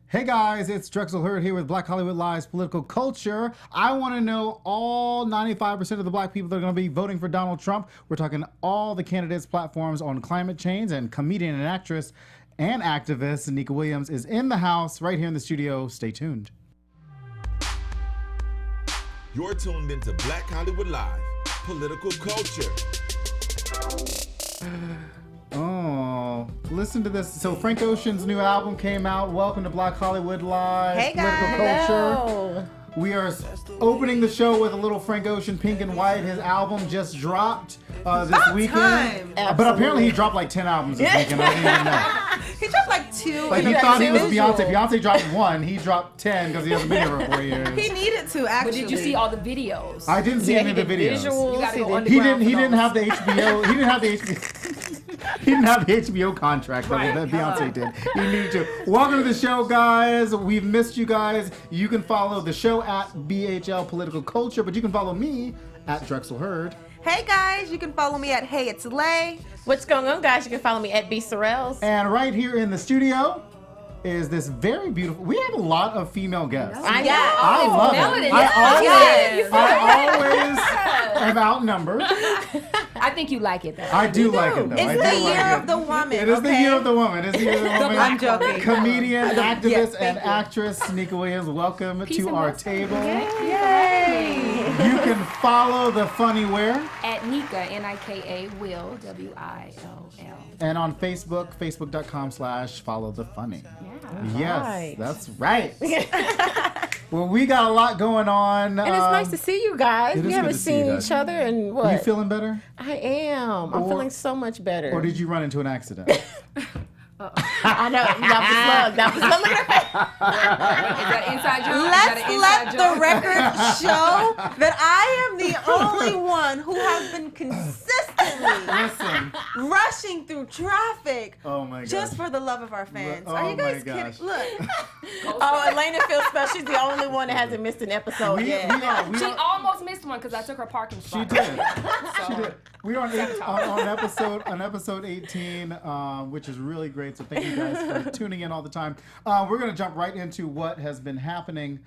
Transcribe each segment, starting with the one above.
Hey guys, it's Drexel Heard here with Black Hollywood Live's Political Culture. I want to know all 95% of the black people that are going to be voting for Donald Trump. We're talking all the candidates' platforms on climate change, and comedian and actress and activist Nika Williams is in the house right here in the studio. Stay tuned. You're tuned into Black Hollywood Live, Political Culture. Oh, listen to this. So Frank Ocean's new album came out. Welcome to Black Hollywood Live, Hey guys. Political Culture. Hello. We are opening the show with a little Frank Ocean, Pink and White. His album just dropped this weekend. But apparently he dropped like 10 albums this weekend. I didn't even know. He dropped like 2. Like he thought he was Beyonce. Beyonce dropped 1. He dropped 10 because he hasn't been here for 4 years. He needed to, actually. But did you see all the videos? I didn't see any of the videos. You gotta go He underground didn't for have the HBO. He didn't have the HBO. He didn't have the HBO contract that Beyonce did. He needed to. Welcome to the show, guys. We've missed you guys. You can follow the show at BHL Political Culture, but you can follow me at Drexel Heard. Hey guys, you can follow me at Hey It's Lay. What's going on, guys? You can follow me at B Sorrells. And right here in the studio is this very beautiful. We have a lot of female guests. I know. I love it. I always am outnumbered. I think you like it though. I do like it though. It's the year of the woman. It is the year of the woman. It's the year of the woman. I'm joking. Comedian, activist, Yes, and thank you. actress Nika Williams. Welcome to our table. Yay! You can follow the funny where At Nika, Nika Will, Will. and on Facebook, facebook.com/followthefunny. Yeah. Yes, Right. that's right. Well, we got a lot going on. And it's nice to see you guys. it is We good haven't to see you seen guys. each other in what? You feeling better? I am. I'm Or- feeling so much better. Or did you run into an accident? I know. That was slug. Is that inside joke? Let's let the record show that I am the only one who has been consistently Listen. rushing through traffic Oh my god. just for the love of our fans. Oh Are you guys my gosh. kidding? Look. Oh, Elayna feels special. She's the only one that hasn't missed an episode yet. we She are, almost missed one because I took her parking she spot. did. So, She did. We are on episode 18, which is really great. So thank you guys for tuning in all the time. We're gonna jump right into what has been happening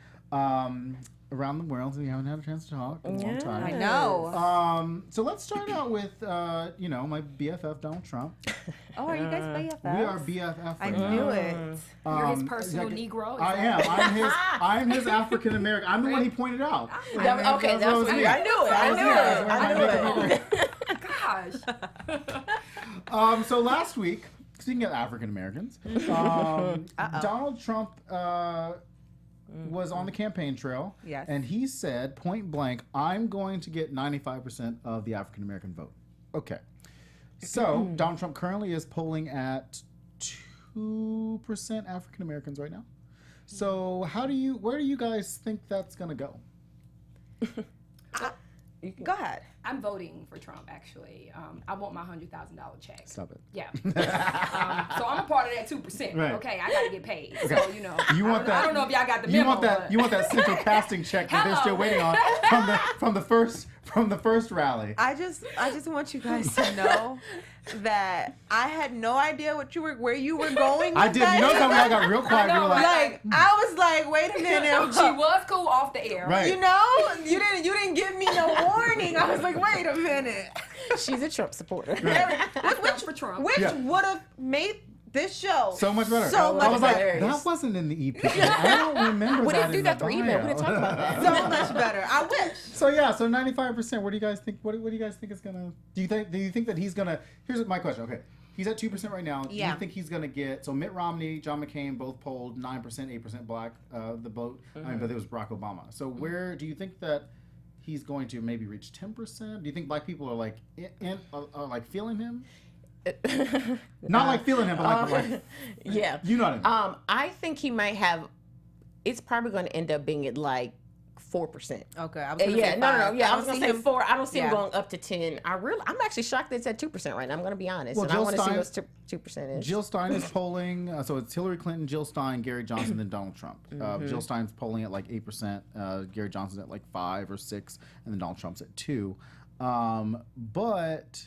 around the world. So we haven't had a chance to talk in a long time. I know. So let's start out with my BFF Donald Trump. Oh, are you guys BFFs? We are BFF. I right knew now. it. You're his personal Negro. Is I that- am. I'm his African American. I'm the one he pointed out. Okay, that's what me. I knew it. I knew it. Gosh. So last week, speaking of African Americans, Donald Trump was on the campaign trail, Yes. and he said point blank, "I'm going to get 95% of the African American vote." Okay, so Donald Trump currently is polling at 2% African Americans right now. So where do you guys think that's gonna go? Go ahead. I'm voting for Trump, actually. I want my $100,000 check. Stop it. Yeah. So I'm a part of that 2%. Right. Okay, I got to get paid. Okay. So, You want that? I don't know if y'all got the memo. You want that? but- You want that central casting check that they're still waiting on from the first rally. I just want you guys to know that I had no idea where you were going. I with did. that. You notice how we all got real quiet. We were Like I was like, wait a minute. She was cool off the air. Right. You know, you didn't give me no warning. I was like, wait a minute. She's a Trump supporter. Which for Trump. Which Yeah. would have made this show so much better. So much I was like, better. that wasn't in the EP. I don't remember We that didn't do in that the through email. We didn't talk about that. So much better. I wish. So 95%. What do you guys think? What do you guys think is gonna? Do you think that he's gonna? Here's my question. Okay, he's at 2% right now. Yeah. Do you think he's gonna get? So Mitt Romney, John McCain both polled 9%, 8% black. The vote. I mean, but it was Barack Obama. So where do you think that he's going to maybe reach 10%? Do you think black people are like like feeling him? Not like feeling him, but like Yeah. you know what I mean. I think he might have. It's probably going to end up being at like 4%. Okay, I was gonna Yeah, say no. five. Yeah, I don't was gonna see say him- 4. I don't see him Yeah. going up to 10. I'm actually shocked that it's at 2% right now. I'm gonna be honest, Well, and I Jill want to see Stein- what 2% is. Jill Stein is polling, so it's Hillary Clinton, Jill Stein, Gary Johnson, then Donald Trump. Jill Stein's polling at like 8%, Gary Johnson's at like 5 or 6, and then Donald Trump's at 2. But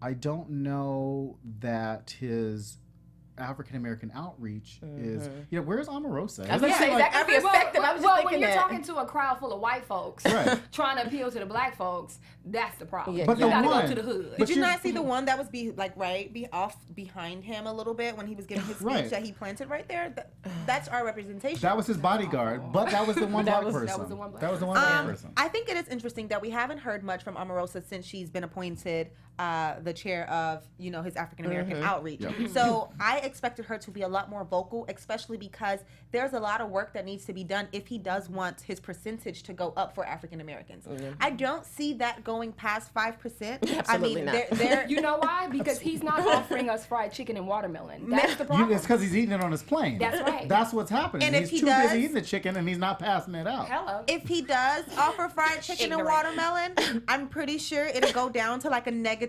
I don't know that his African American outreach is, where's Omarosa? I was gonna say that could be effective. I was just thinking when you're that. talking to a crowd full of white folks Right. trying to appeal to the black folks, that's the problem. Yeah. But you the gotta one- go to the hood. but Did you you're- not see the one that was off behind him a little bit when he was giving his speech Right. that he planted right there? That's our representation. That was his bodyguard, but that was the one black person. that was the one black That was the one black person. I think it is interesting that we haven't heard much from Omarosa since she's been appointed the chair of, his African American outreach. Yep. So I expected her to be a lot more vocal, especially because there's a lot of work that needs to be done if he does want his percentage to go up for African Americans. I don't see that going past 5%. Absolutely not. They're You know why? Because he's not offering us fried chicken and watermelon. That's the problem. It's because he's eating it on his plane. That's right. That's what's happening. And if he's he too does- busy eating the chicken and he's not passing it out. Hello. if he does offer fried chicken and Ignorant. watermelon, I'm pretty sure it'll go down to like a -5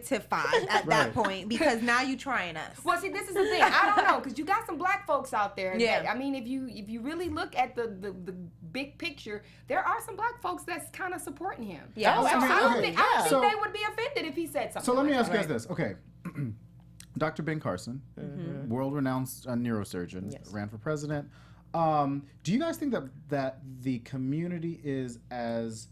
at that Right. point because now you trying us. Well, see, this is the thing. I don't know, because you got some black folks out there. Yeah. That, I mean, if you really look at the big picture, there are some black folks that's kind of supporting him. Yeah. Oh, So I don't absolutely. think, I don't Yeah. think they would be offended if he said something. So let me like ask you guys this. Okay. Dr. Ben Carson, world-renowned neurosurgeon, Yes. ran for president. Do you guys think that the community is as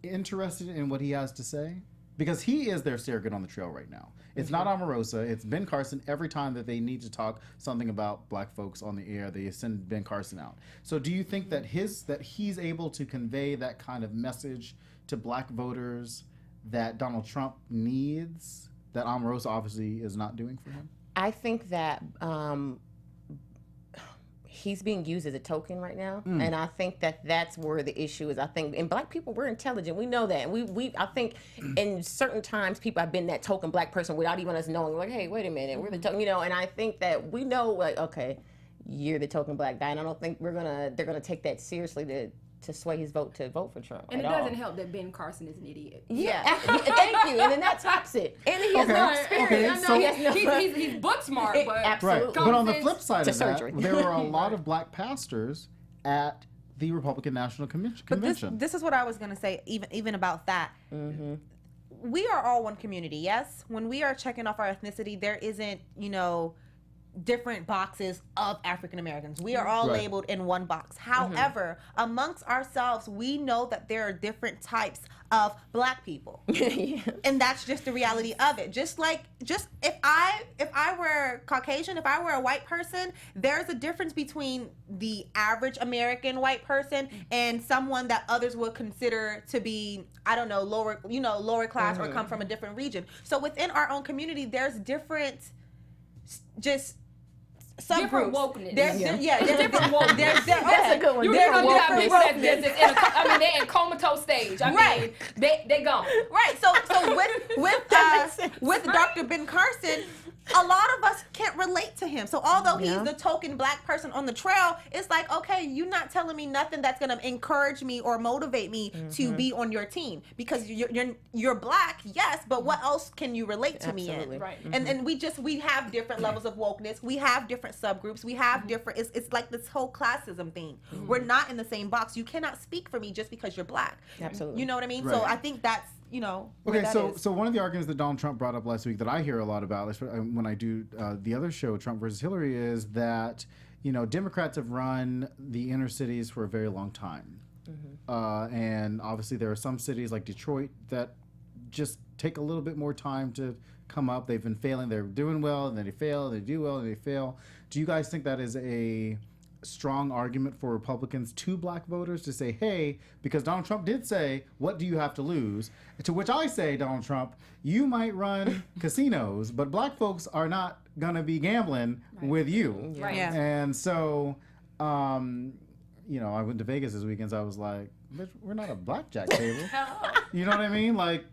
interested in what he has to say? Because he is their surrogate on the trail right now. It's not Omarosa. It's Ben Carson. Every time that they need to talk something about black folks on the air, they send Ben Carson out. So do you think that he's able to convey that kind of message to black voters that Donald Trump needs, that Omarosa obviously is not doing for him? I think that he's being used as a token right now, and I think that that's where the issue is. I think, and black people, we're intelligent. We know that. And I think in certain times people have been that token black person without even us knowing, like, hey, wait a minute, we're the token, and I think that we know, like, okay, you're the token black guy, and I don't think they're gonna take that seriously to sway his vote to vote for Trump. And it at all. doesn't help that Ben Carson is an idiot. Yeah, thank you. And then that tops it. And he has no experience. okay, I know, so- He has no- he's book smart, but Absolutely. Right. But on the Common flip sense side to of that, surgery. there were a lot of black pastors at the Republican National But Convention. this is what I was gonna say. Even about that, we are all one community. Yes, when we are checking off our ethnicity, there isn't different boxes of African Americans. We are all Right. labeled in one box. However, amongst ourselves, we know that there are different types of black people. And that's just the reality of it. Just if I were Caucasian, if I were a white person, there's a difference between the average American white person and someone that others would consider to be, I don't know, lower class or come from a different region. So within our own community, there's different just different subgroups. wokeness. There's different wokeness. That's a good one. You Different know, you got wokeness. people they're in comatose stage. I Right. mean, they gone. Right. So with Dr. Ben Carson, a lot of us can't relate to him. So although he's the token black person on the trail, it's like, okay, you're not telling me nothing that's gonna encourage me or motivate me to be on your team because you're black, yes, but what else can you relate to me Absolutely. in? Right. And we have different levels of wokeness. We have different subgroups. We have different. It's like this whole classism thing. We're not in the same box. You cannot speak for me just because you're black. Absolutely. You know what I mean? Right. So I think that's where Okay, that so is. so one of the arguments that Donald Trump brought up last week that I hear a lot about when I do the other show, Trump versus Hillary, is that Democrats have run the inner cities for a very long time, and obviously there are some cities like Detroit that just take a little bit more time to come up. They've been failing. They're doing well, and then they fail. They do well, and they fail. Do you guys think that is a strong argument for Republicans to black voters to say, hey, because Donald Trump did say, what do you have to lose? To which I say, Donald Trump, you might run casinos, but black folks are not going to be gambling with you. Right. Yeah. And so, I went to Vegas this weekend, so I was like, bitch, we're not a blackjack table. You know what I mean? Like,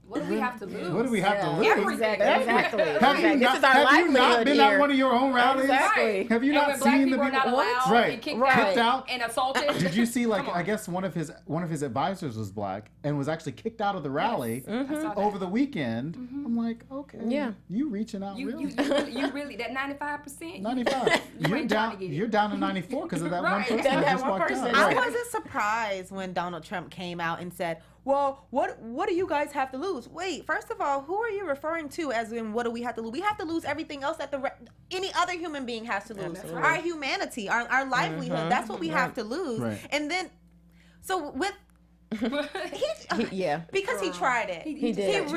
What do we have to lose? what do we have to lose? Everything. Exactly. Have you This not, is our have you not livelihood been here. at one of your own rallies? Exactly. Have you And not when black seen the people are not people? allowed Right. and kicked Right. out and assaulted? Did you see, like, Come on. I guess one of his advisors was black and was actually kicked out of the rally I saw that. over the weekend? I'm like, okay, Yeah. you reaching out You really? really that 95%. 95. You ain't trying to get it. You're down to 94 because of that one Right. person That that just one walked person. out. I Right. wasn't surprised when Donald Trump came out and said, well, what do you guys have to lose? Wait, first of all, who are you referring to as in what do we have to lose? We have to lose everything else that any other human being has to lose. Absolutely. Our humanity, our livelihood. That's what we have to lose. Right. And then, so with Yeah. because he tried it. He did.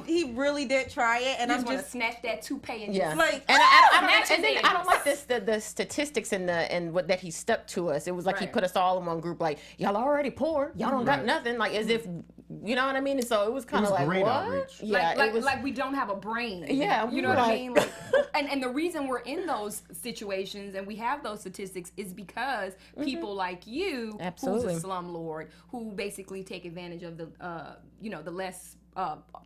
He really did try it, and I I'm just want to just snatch that toupee and Yeah. just like, And I Snatch don't, and then I don't like things. the statistics and what that he stuck to us. It was like he Right. put us all in one group. Like y'all already poor. Y'all don't got Right. nothing. Like as if you know what I mean. And so it was kind of was like great what? outreach. Yeah, like it was. like we don't have a brain. Yeah, you know what I like- mean. Like, and the reason we're in those situations and we have those statistics is because people like you, Absolutely. who's a slumlord, who basically take advantage of the the less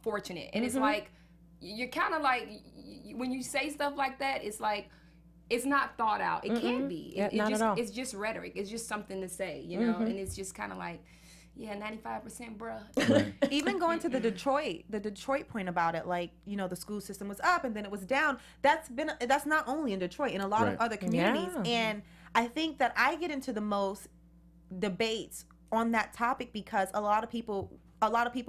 fortunate, and it's like you're kind of like when you say stuff like that, it's like. It's not thought out. It can't be. Yeah, not just, at all. It's just rhetoric. It's just something to say, you know. And it's just kind of like, yeah, 95%, bruh. even going to the Detroit point about it, like, you know, the school system was up and then it was down. That's not only in Detroit, in a lot Right. of other communities. Yeah. And I think that I get into the most debates on that topic because a lot of people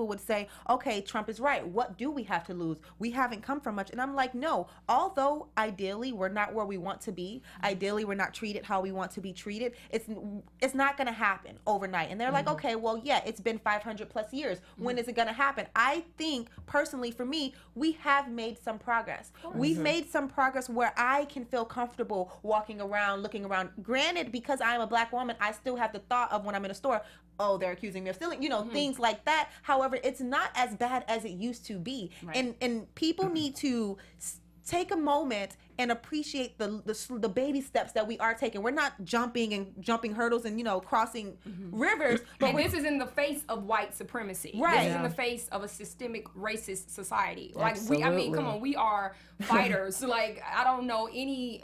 would say, okay, Trump is right. What do we have to lose? We haven't come from much. And I'm like, no, although ideally we're not where we want to be, ideally we're not treated how we want to be treated, it's not going to happen overnight. And they're like, okay, well, yeah, it's been 500 plus years. When is it going to happen? I think personally for me, we have made some progress. We've made some progress where I can feel comfortable walking around, looking around. Granted, because I'm a black woman, I still have the thought of when I'm in a store, oh, they're accusing me of stealing, you know, things like that. However, it's not as bad as it used to be. Right. And people need to take a moment and appreciate the baby steps that we are taking. We're not jumping hurdles and, you know, crossing rivers. But And this is in the face of white supremacy. Right. This is in the face of a systemic racist society. Like I mean, Absolutely. come on, we are fighters. Like I don't know any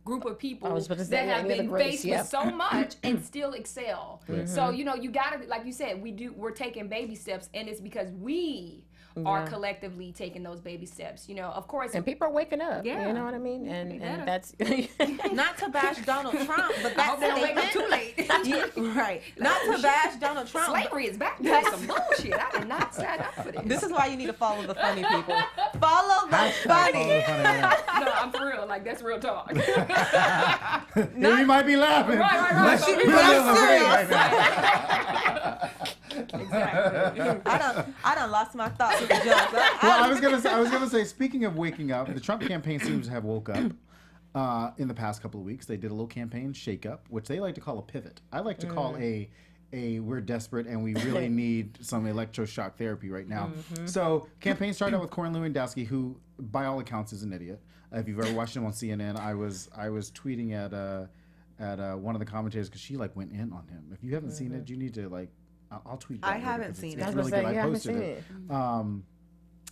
group of people I was about to say, that have any other been race, faced yeah. with so much and still excel. So you know, you gotta, like you said, we're taking baby steps, and it's because we are collectively taking those baby steps. You know, of course. And people are waking up. Yeah. You know what I mean? better. And that's not to bash Donald Trump, but I that hope they don't wake up statement, too late. yeah, right. Not to bash Donald Trump. but Slavery is back. That's some bullshit. I did not sign up for this. this is why you need to follow the funny people. Follow the funny. No, I'm for real. Like that's real talk. Yeah, you might be laughing. Right. But But you're I'm serious serious. right now. Exactly. I done lost my thoughts with the jokes. Well, I was gonna say, speaking of waking up, the Trump campaign seems to have woke up in the past couple of weeks. They did a little campaign shakeup, which they like to call a pivot. I like to call a we're desperate and we really need some electroshock therapy right now. So campaign started out with Cornel West, who by all accounts is an idiot. If you've ever watched him on CNN, I was tweeting at one of the commentators because she like went in on him. If you haven't seen it, you need to like. I'll tweet. I that later haven't 'cause seen it's it. really good. I haven't posted seen it. it.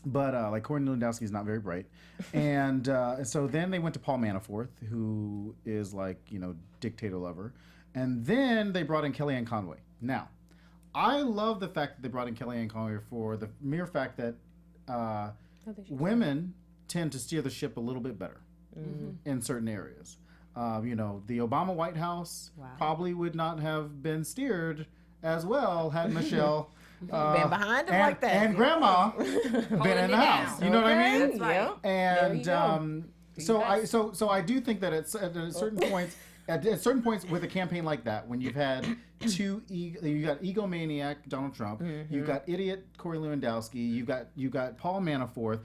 But like Cornel West is not very bright, and so then they went to Paul Manafort, who is like dictator lover, and then they brought in Kellyanne Conway. Now, I love the fact that they brought in Kellyanne Conway for the mere fact that women tend to steer the ship a little bit better in certain areas. The Obama White House probably would not have been steered as well had Michelle been behind him and, like that. and Grandma been in the house. down. You know what I mean? Okay, yeah. And There you go. so I do think that at certain points. At certain points with a campaign like that, when you've had you got egomaniac Donald Trump, you've got idiot Corey Lewandowski, you got Paul Manafort.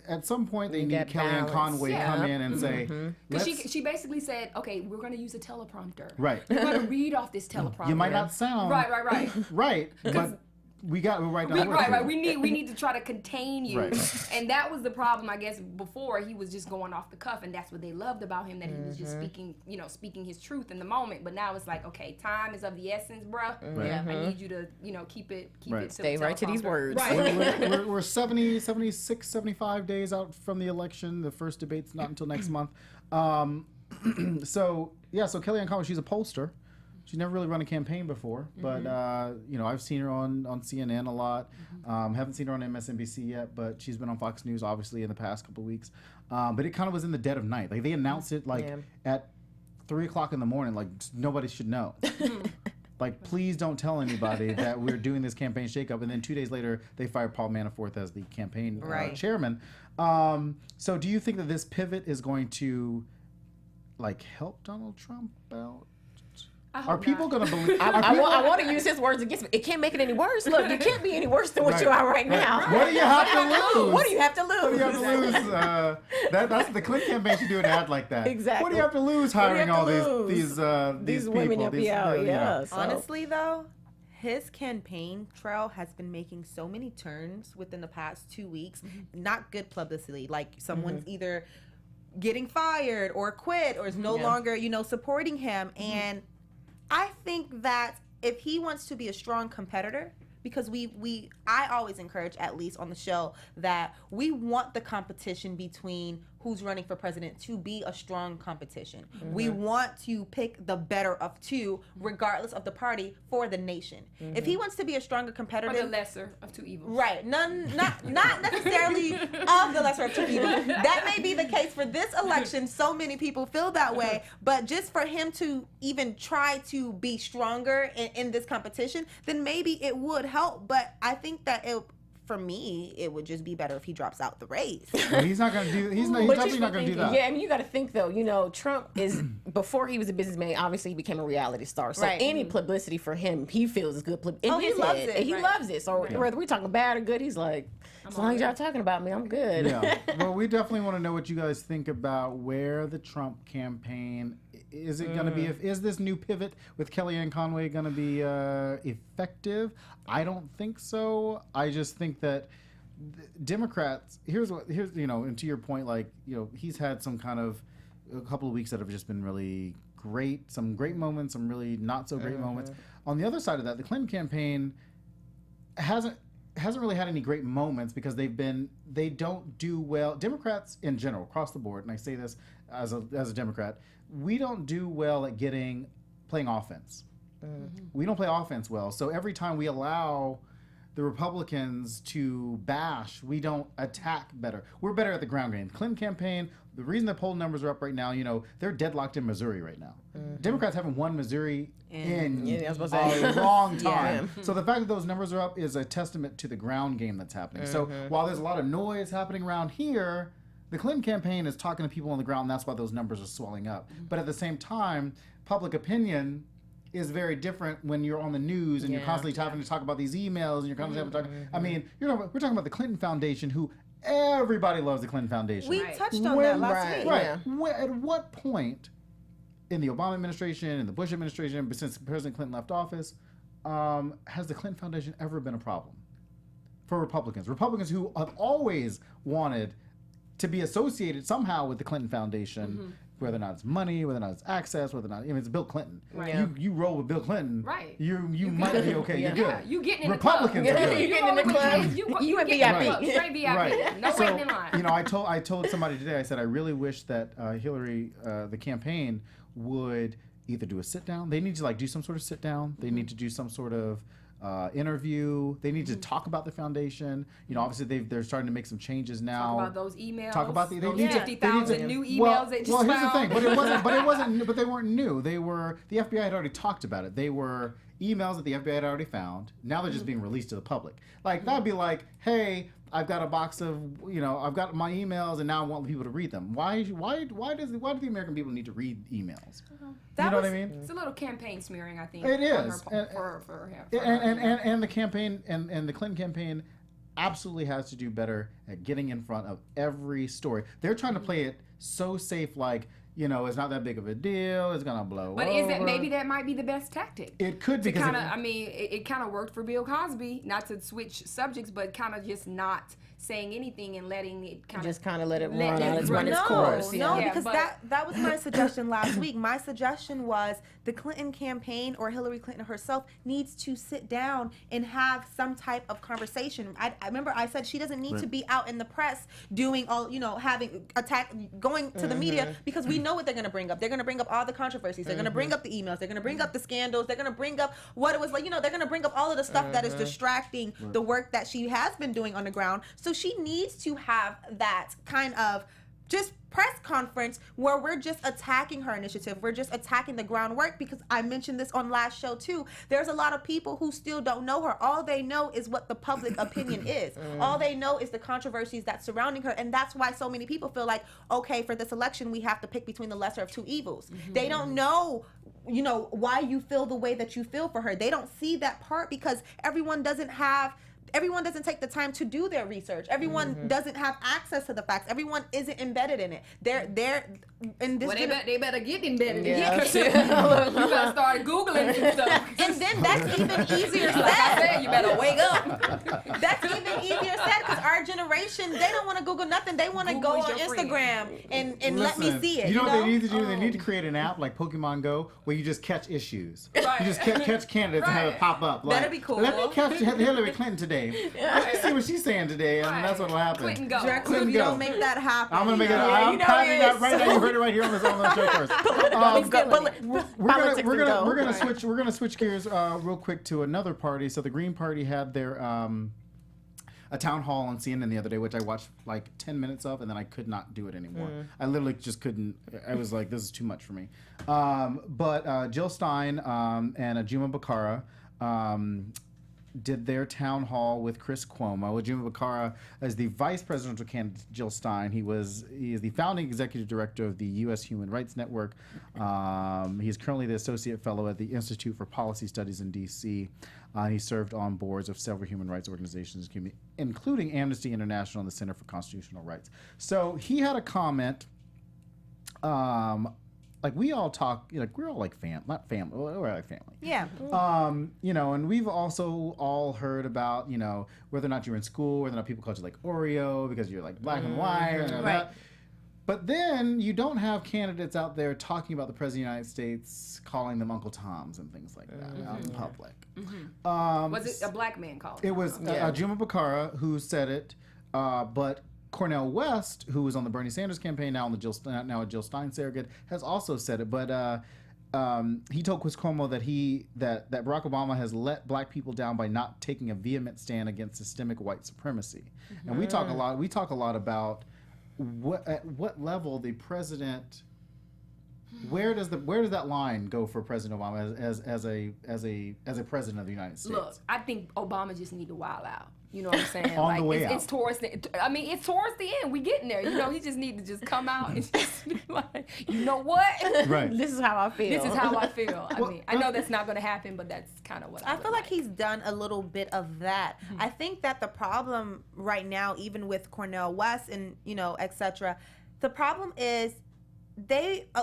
At some point, they You need got Kellyanne balance. Conway Yeah. come in and say, Because let's, she basically said, okay, we're going to use a teleprompter. Right. We're going to read off this teleprompter. you might not sound Right. right, but we got right now. Right. We need to try to contain you, Right. and that was the problem, I guess. Before he was just going off the cuff, and that's what they loved about him, that he was just speaking his truth in the moment. But now it's like, okay, time is of the essence, bruh. Right. I need you to keep it Right. to Stay the right to these teleprompter. words. Right. We're 70, 76, 75 days out from the election. The first debate's not until next month. So Kellyanne Conway, she's a pollster. She's never really run a campaign before, but I've seen her on CNN a lot. Haven't seen her on MSNBC yet, but she's been on Fox News obviously in the past couple of weeks. But it kind of was in the dead of night. Like they announced it at 3:00 in the morning. Like nobody should know. Like, please don't tell anybody that we're doing this campaign shakeup. And then 2 days later, they fired Paul Manafort as the campaign chairman. So do you think that this pivot is going to, like, help Donald Trump out? Are people going to believe? I want to use his words against me. It can't make it any worse. Look, you can't be any worse than what you are right now. What do you have to lose? What do you have to lose? What do you have to lose? That's the Clinton campaign should do an ad like that. Exactly. What do you have to lose hiring all these women people? to be out? Yeah. So. Honestly, though, his campaign trail has been making so many turns within the past 2 weeks. Not good publicity. Like someone's either getting fired or quit or is no longer, supporting him. And I think that if he wants to be a strong competitor, because I always encourage, at least on the show, that we want the competition between who's running for president to be a strong competition. We want to pick the better of two, regardless of the party, for the nation. If he wants to be a stronger competitor, or the lesser of two evils, right? Not necessarily of the lesser of two evils. That may be the case for this election. So many people feel that way, but just for him to even try to be stronger in this competition, then maybe it would help. But I think that for me, it would just be better if he drops out the race. Well, he's not going to do. He's definitely not going to do that. Yeah, I mean, you got to think though. Trump is before he was a businessman. Obviously, he became a reality star. So any publicity for him, he feels is good. He loves it. He loves it. So whether we're talking bad or good, he's like, as long as y'all talking about me, I'm good. Yeah. Well, we definitely want to know what you guys think about where the Trump campaign is. It going to be? Is this new pivot with Kellyanne Conway going to be effective? I don't think so. I just think that Democrats. Here's and to your point, like he's had some kind of a couple of weeks that have just been really great. Some great moments, some really not so great moments. On the other side of that, the Clinton campaign hasn't really had any great moments because they don't do well. Democrats in general, across the board, and I say this as a Democrat, we don't do well at playing offense. We don't play offense well. So every time we allow the Republicans to bash, we don't attack better. We're better at the ground game. Clinton campaign, the reason the poll numbers are up right now, they're deadlocked in Missouri right now. Democrats haven't won Missouri in a long time. So the fact that those numbers are up is a testament to the ground game that's happening. So while there's a lot of noise happening around here, the Clinton campaign is talking to people on the ground, and that's why those numbers are swelling up. But at the same time, public opinion is very different when you're on the news and you're constantly having to talk about these emails and you're constantly having to talk. I mean, we're talking about the Clinton Foundation, who everybody loves the Clinton Foundation. We touched on that last week. Right. At what point in the Obama administration and the Bush administration, since President Clinton left office, has the Clinton Foundation ever been a problem for Republicans? Republicans who have always wanted to be associated somehow with the Clinton Foundation, whether or not it's money, whether or not it's access, whether or not it's Bill Clinton. Right. You roll with Bill Clinton. Right. You might be okay. You're good. Yeah, you getting in Republicans the club. are good. You getting in the club. You in VIP. Straight VIP. Right. No waiting in line. I told somebody today, I said, I really wish that Hillary, the campaign, would either do a sit down. They need to do some sort of sit down. They need to do some sort of interview. They need to talk about the foundation. Obviously they're starting to make some changes now. Talk about those emails. Talk about those 50,000 new emails well, they just Well, here's found. the thing. But they weren't new. The FBI had already talked about it. They were emails that the FBI had already found. Now they're just being released to the public. That'd be like, hey, I've got a box of, I've got my emails and now I want people to read them. Why do the American people need to read emails? You know what I mean? It's a little campaign smearing, I think. It is. For her. And the campaign and the Clinton campaign absolutely has to do better at getting in front of every story. They're trying to play it so safe, it's not that big of a deal. It's gonna blow over. But maybe that might be the best tactic? It could be. It kind of worked for Bill Cosby, not to switch subjects, but kind of just not saying anything and letting it kind of let it run its course. No, because that was my suggestion last week. My suggestion was the Clinton campaign or Hillary Clinton herself needs to sit down and have some type of conversation. I remember I said she doesn't need to be out in the press doing all, going to the media, because we know what they're going to bring up. They're going to bring up all the controversies. They're going to bring up the emails. They're going to bring up the scandals. They're going to bring up what it was like. They're going to bring up all of the stuff that is distracting the work that she has been doing on the ground. So she needs to have that kind of just press conference where we're just attacking her initiative. We're just attacking the groundwork, because I mentioned this on last show too. There's a lot of people who still don't know her. All they know is what the public opinion is. All they know is the controversies that's surrounding her. And that's why so many people feel like, okay, for this election, we have to pick between the lesser of two evils. They don't know, you know, why you feel the way that you feel for her. They don't see that part because everyone doesn't take the time to do their research. Everyone doesn't have access to the facts. Everyone isn't embedded in it. They're in this. Well, they better get embedded in it. Yeah. You better start Googling some stuff. And then that's even easier Like I said. said, you better wake up. That's even easier said, because our generation, they don't want to Google nothing. They want to Google go is on your friend. Instagram and let me see it. You know what they need to do? They need to create an app like Pokemon Go where you just catch issues. Right. You just catch candidates and have it pop up. Like, That'd be cool. Let me catch Hillary Clinton today. Let's see what she's saying today, and that's what'll happen. Clinton go. Drexel, Clinton if you go. don't make that happen, I'm gonna make it. you know. I'm you know typing it that is. right now. You heard it right here on the show first. We're gonna switch gears real quick to another party. So the Green Party had their a town hall on CNN the other day, which I watched like 10 minutes of, and then I could not do it anymore. I literally just couldn't. I was like, this is too much for me. But Jill Stein and Ajuma Bakara did their town hall with Chris Cuomo. Ajuma Bakara is the vice presidential candidate. Jill Stein. He is the founding executive director of the U.S. Human Rights Network. He is currently the associate fellow at the Institute for Policy Studies in D.C. He served on boards of several human rights organizations, including Amnesty International and the Center for Constitutional Rights. So he had a comment. Like we all talk, like we're all like not family, we're like family. Yeah. You know, and we've also all heard about, you know, whether or not you're in school, whether or not people call you like Oreo because you're like black and white. And all that. But then you don't have candidates out there talking about the President of the United States, calling them Uncle Toms and things like that out in public. Was it a black man calling? It was Ajuma Bakara who said it, but Cornel West, who was on the Bernie Sanders campaign, now a Jill Stein surrogate, has also said it. But he told Chris Cuomo that Barack Obama has let black people down by not taking a vehement stand against systemic white supremacy. And we talk a lot about at what level the president. Where does that line go for President Obama as a president of the United States? Look, I think Obama just need to wild out. You know what I'm saying? On the way it's towards the. I mean, it's towards the end. We getting there. You know, he just need to just come out and just be like, you know what? Right. This is how I feel. This is how I feel. I mean, I know that's not going to happen, but that's kind of what I feel like he's done a little bit of that. I think that the problem right now, even with Cornel West and, you know, etc., the problem is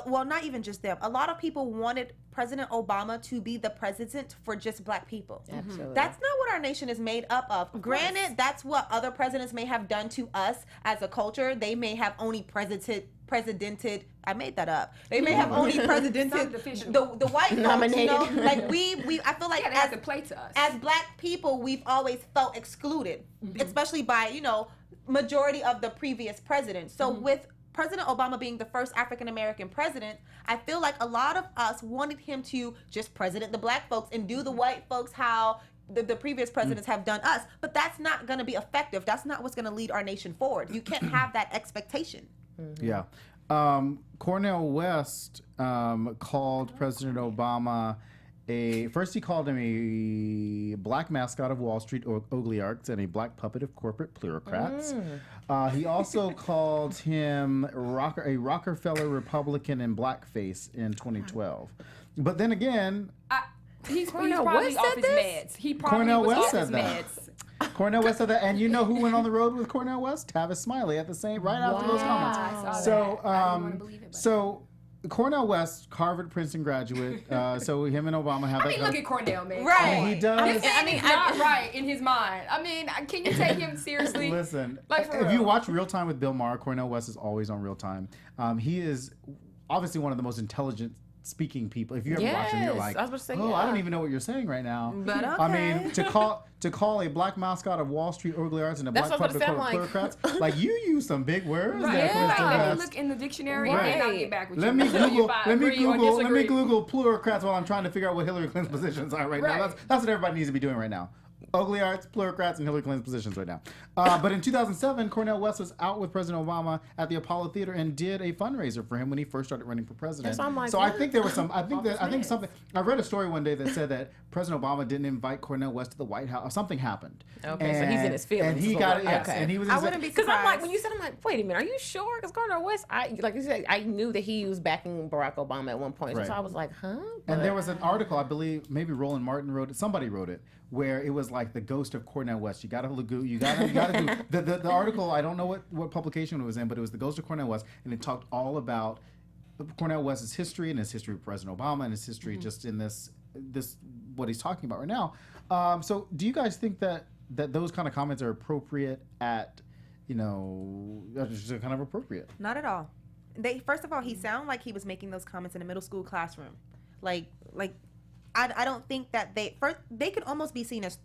well, not even just them. A lot of people wanted President Obama to be the president for just black people. Absolutely. That's not what our nation is made up of. Granted, that's what other presidents may have done to us as a culture. They may have only presidented. I made that up. They may have only presidented the white folks. You know? Like we. I feel like as to play to us as black people, we've always felt excluded, especially by, you know, majority of the previous presidents. So with President Obama being the first African-American president, I feel like a lot of us wanted him to just president the black folks and do the white folks how the previous presidents have done us. But that's not going to be effective. That's not what's going to lead our nation forward. You can't have that expectation. Yeah. Cornel West called President Obama first he called him a black mascot of Wall Street oligarchs and a black puppet of corporate plutocrats. He also called him a Rockefeller Republican in blackface in 2012. But then again, he's probably off his meds. He probably Cornel was West off said his that. meds. Cornel West said that, and you know who went on the road with Cornel West? Tavis Smiley at the same after those comments. I saw So, that. I didn't want to believe it. But. So Cornel West, Harvard, Princeton graduate. So him and Obama have. I mean, look at Cornel, man. Right. I mean, he does. He's not right in his mind. I mean, can you take him seriously? Listen, Like, for if real. you watch Real Time with Bill Maher, Cornel West is always on Real Time. He is obviously one of the most intelligent speaking people. If you ever watch him, you're like, I was about to say, I don't even know what you're saying right now. But okay. I mean, to call a black mascot of Wall Street oligarchs and a That's black what I was puppet about to of say, I'm plutocrats, like you use some big words Right. there, Yeah. Mr. Let me West. look in the dictionary Right. and I'll get back with Let you. me Google. If I Let me agree or Google. Let me disagree. Google plutocrats while I'm trying to figure out what Hillary Clinton's positions are right now. Right. That's what everybody needs to be doing right now. ugly arts, plutocrats, and Hillary Clinton's positions right now. But in 2007, Cornel West was out with President Obama at the Apollo Theater and did a fundraiser for him when he first started running for president. So I'm like, so I think there was some. I think Yes. something. I read a story one day that said that President Obama didn't invite Cornel West to the White House. Something happened. Okay, so he's in his feelings. And he is got what- it. Yes, okay. and he was. I wouldn't be Because surprised. I'm like, when you said, I'm like, wait a minute, are you sure? Because Cornel West, like you said, I knew that he was backing Barack Obama at one point. Right. So I was like, huh? And there was an article, I believe, maybe Roland Martin wrote it. Somebody wrote it, where it was like the ghost of Cornel West. You gotta do the article. I don't know what publication it was in, but it was the ghost of Cornel West, and it talked all about Cornel West's history and his history with President Obama and his history just in this what he's talking about right now. So, do you guys think that those kind of comments are appropriate at, just kind of appropriate? Not at all. First of all, he sounded like he was making those comments in a middle school classroom. I don't think that they could almost be seen as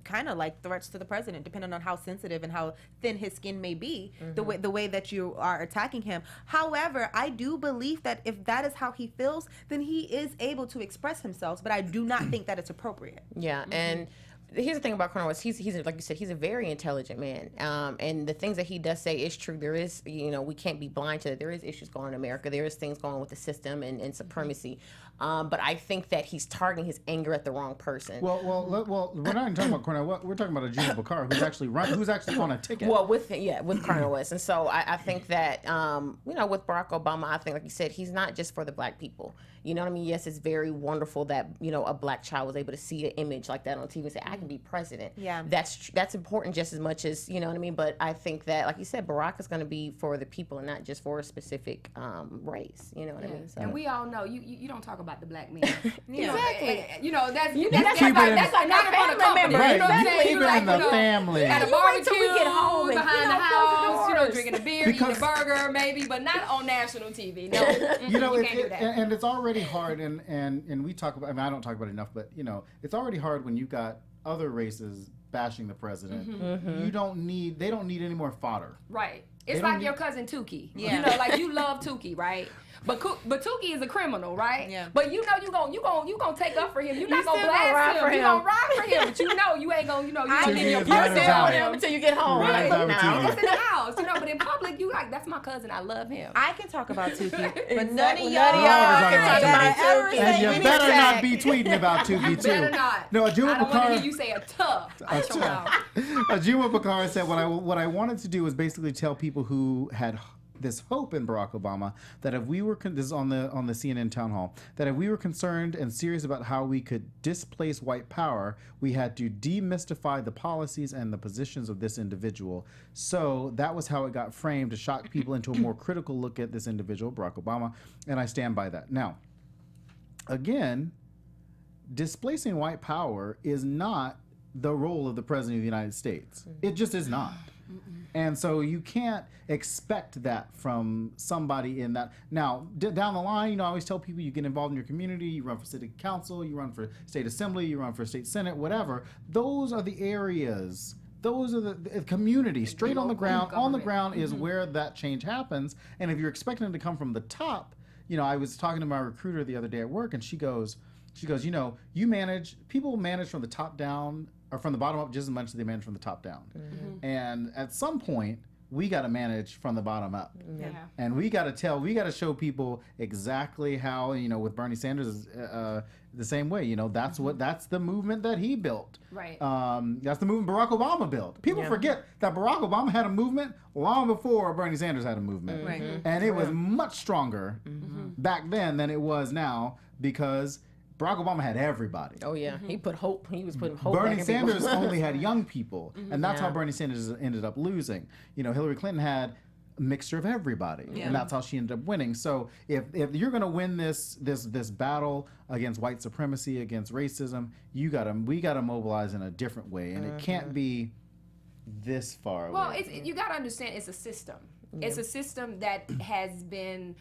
kind of like threats to the president, depending on how sensitive and how thin his skin may be, the way that you are attacking him. However, I do believe that if that is how he feels, then he is able to express himself, but I do not think that it's appropriate. Yeah, and here's the thing about Cornel West. He's like you said, he's a very intelligent man. And the things that he does say is true. There is, we can't be blind to it. There is issues going on in America. There is things going on with the system and supremacy. But I think that he's targeting his anger at the wrong person. Well, we're not even talking about Cornel. We're talking about Ajit Bakar, who's actually on a ticket. Well, with Cornel West. And so I think that, with Barack Obama, I think, like you said, he's not just for the black people. You know what I mean? Yes, it's very wonderful that, a black child was able to see an image like that on TV and say, I can be president. Yeah. That's important just as much as, you know what I mean? But I think that, like you said, Barack is going to be for the people and not just for a specific race. You know what I mean? So. And we all know you don't talk about the black man. Exactly. That's like not in front of company. member. You know what I'm saying? Keep You it like, in the family. At a You wait till barbecue, we get home and, behind the close the house, doors. drinking a beer, Because- eating a burger, maybe, but not on national TV. No, you can't do that. And it's already hard, and we talk about. I mean, I don't talk about it enough, but it's already hard when you got other races bashing the president. They don't need any more fodder. Right. They It's don't like need- your cousin Tukey. Yeah. Like you love Tukey, right? But Tukey is a criminal, right? Yeah. But you gonna take up for him. You're not gonna still gonna ride blast for him. You him. gonna ride for him. But you ain't gonna, you Tukey getting your is not purse a down guy. him Until you get home. Right. Right. Now. Just in the house, but in public, you like, that's my cousin. I love him. I can talk about Tukey, but Exactly. none of y'all None of y'all can talk about ever Tukey. say And you any better not tag. be tweeting about Tukey too. Better not. No, I Ajit don't want to Bakar. hear you say a tough. Ajit Bakar said what I wanted to do was basically tell people who had this hope in Barack Obama that if we were this is on the CNN town hall, that if we were concerned and serious about how we could displace white power, we had to demystify the policies and the positions of this individual. So that was how it got framed, to shock people into a more critical look at this individual, Barack Obama, and I stand by that. Now, again, displacing white power is not the role of the President of the United States. It just is not. And so you can't expect that from somebody in that. Now, down the line, I always tell people, you get involved in your community, you run for city council, you run for state assembly, you run for state senate, whatever. Those are the areas. Those are the community, straight on the ground. On the ground is where that change happens. And if you're expecting it to come from the top, I was talking to my recruiter the other day at work, and she goes, people manage from the top down, or from the bottom up, just as much as they manage from the top down. And at some point, we got to manage from the bottom up. Yeah. And we got to show people exactly how, with Bernie Sanders, the same way, that's that's the movement that he built. Right. That's the movement Barack Obama built. People forget that Barack Obama had a movement long before Bernie Sanders had a movement. Right. And it was much stronger back then than it was now, because Barack Obama had everybody. Oh yeah, he put hope. He was putting hope. Bernie back in Sanders people. only had young people, and that's how Yeah. Bernie Sanders ended up losing. Hillary Clinton had a mixture of everybody, and that's how she ended up winning. So if you're going to win this battle against white supremacy, against racism, we gotta mobilize in a different way, and it can't be this far Well, away. you got to understand, it's a system. It's a system that has been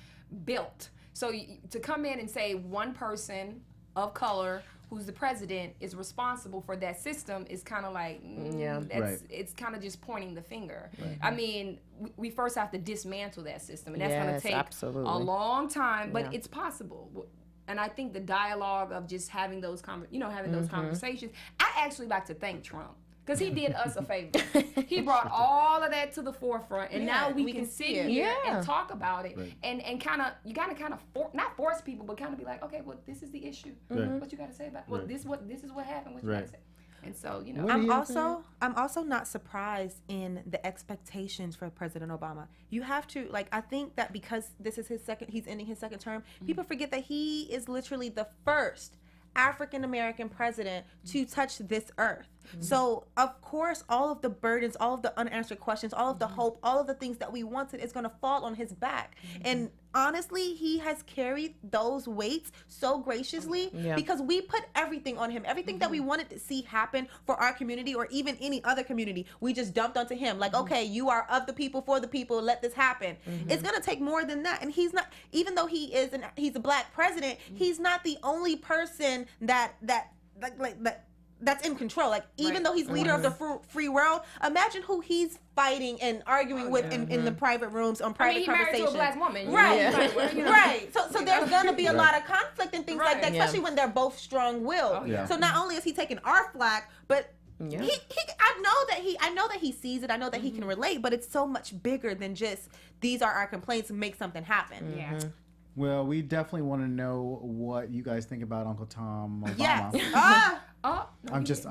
built. So to come in and say one person of color who's the president is responsible for that system is kind of like, Right. it's kind of just pointing the finger. I mean, we first have to dismantle that system, and that's going to Yes, take absolutely. a long time, but Yeah. it's possible. And I think the dialogue of just having those those conversations, I actually like to thank Trump. Because he did us a favor. He brought all of that to the forefront, and now we can sit here and talk about it, and kind of, you gotta kind of not force people, but kind of be like, okay, well, this is the issue. What you gotta say about? Well, this is what happened. What you gotta say? And so, you know, I'm also not surprised in the expectations for President Obama. You have to, like, I think that because this is he's ending his second term, people forget that he is literally the first African American president to touch this earth. So of course, all of the burdens, all of the unanswered questions, all of the hope, all of the things that we wanted is going to fall on his back. And honestly, he has carried those weights so graciously because we put everything on him. Everything that we wanted to see happen for our community or even any other community, we just dumped onto him. Like, okay, you are of the people, for the people, let this happen. It's going to take more than that. And he's not, even though he's a black president, he's not the only person that's in control. Like, even though he's leader of the free world, imagine who he's fighting and arguing with in the private rooms on private conversations. He married to a black woman. Right. So there's going to be a lot of conflict and things like that, especially when they're both strong-willed. So not only is he taking our flack, but I know that he sees it. I know that he can relate, but it's so much bigger than just, these are our complaints, make something happen. Well, we definitely want to know what you guys think about Uncle Tom Obama. Yes. I'm just.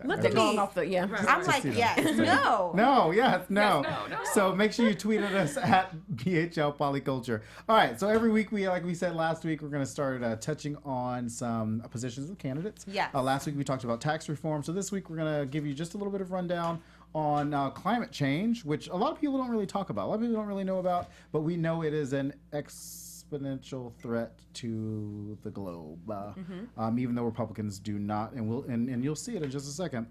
Let it go off the I'm like, yes, no. No, yes, no. So make sure you tweet at us at BHL Polyculture. All right. So every week, like we said last week, we're going to start touching on some positions of candidates. Yes. Last week we talked about tax reform. So this week we're going to give you just a little bit of rundown on climate change, which a lot of people don't really talk about. A lot of people don't really know about, but we know it is an exponential threat to the globe, even though Republicans do not, and you'll see it in just a second.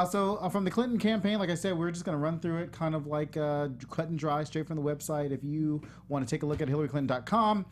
So from the Clinton campaign, like I said, we're just going to run through it kind of like cut and dry, straight from the website. If you want to take a look at HillaryClinton.com,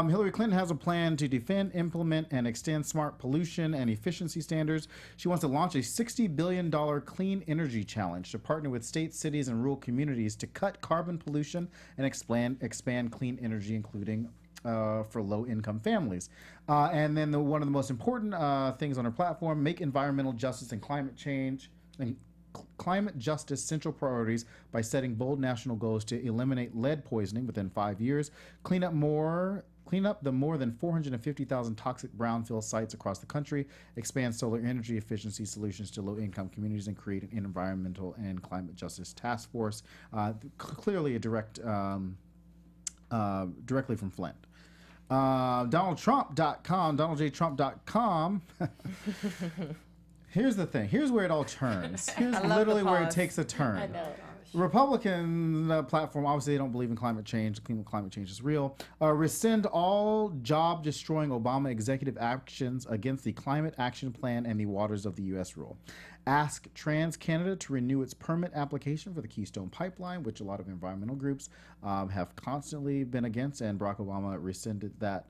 Hillary Clinton has a plan to defend, implement, and extend smart pollution and efficiency standards. She wants to launch a $60 billion clean energy challenge to partner with states, cities, and rural communities to cut carbon pollution and expand clean energy, including for low-income families. And then one of the most important things on her platform, make environmental justice and climate change and climate justice central priorities by setting bold national goals to eliminate lead poisoning within 5 years, clean up the more than 450,000 toxic brownfield sites across the country, expand solar energy efficiency solutions to low-income communities, and create an environmental and climate justice task force. Clearly a directly from Flint. DonaldJTrump.com. Here's the thing. Here's where it all turns. Here's literally where it takes a turn. I know. Republican platform, obviously they don't believe in climate change. Climate change is real. Rescind all job-destroying Obama executive actions against the Climate Action Plan and the Waters of the U.S. rule. Ask Trans Canada to renew its permit application for the Keystone Pipeline, which a lot of environmental groups have constantly been against, and Barack Obama rescinded that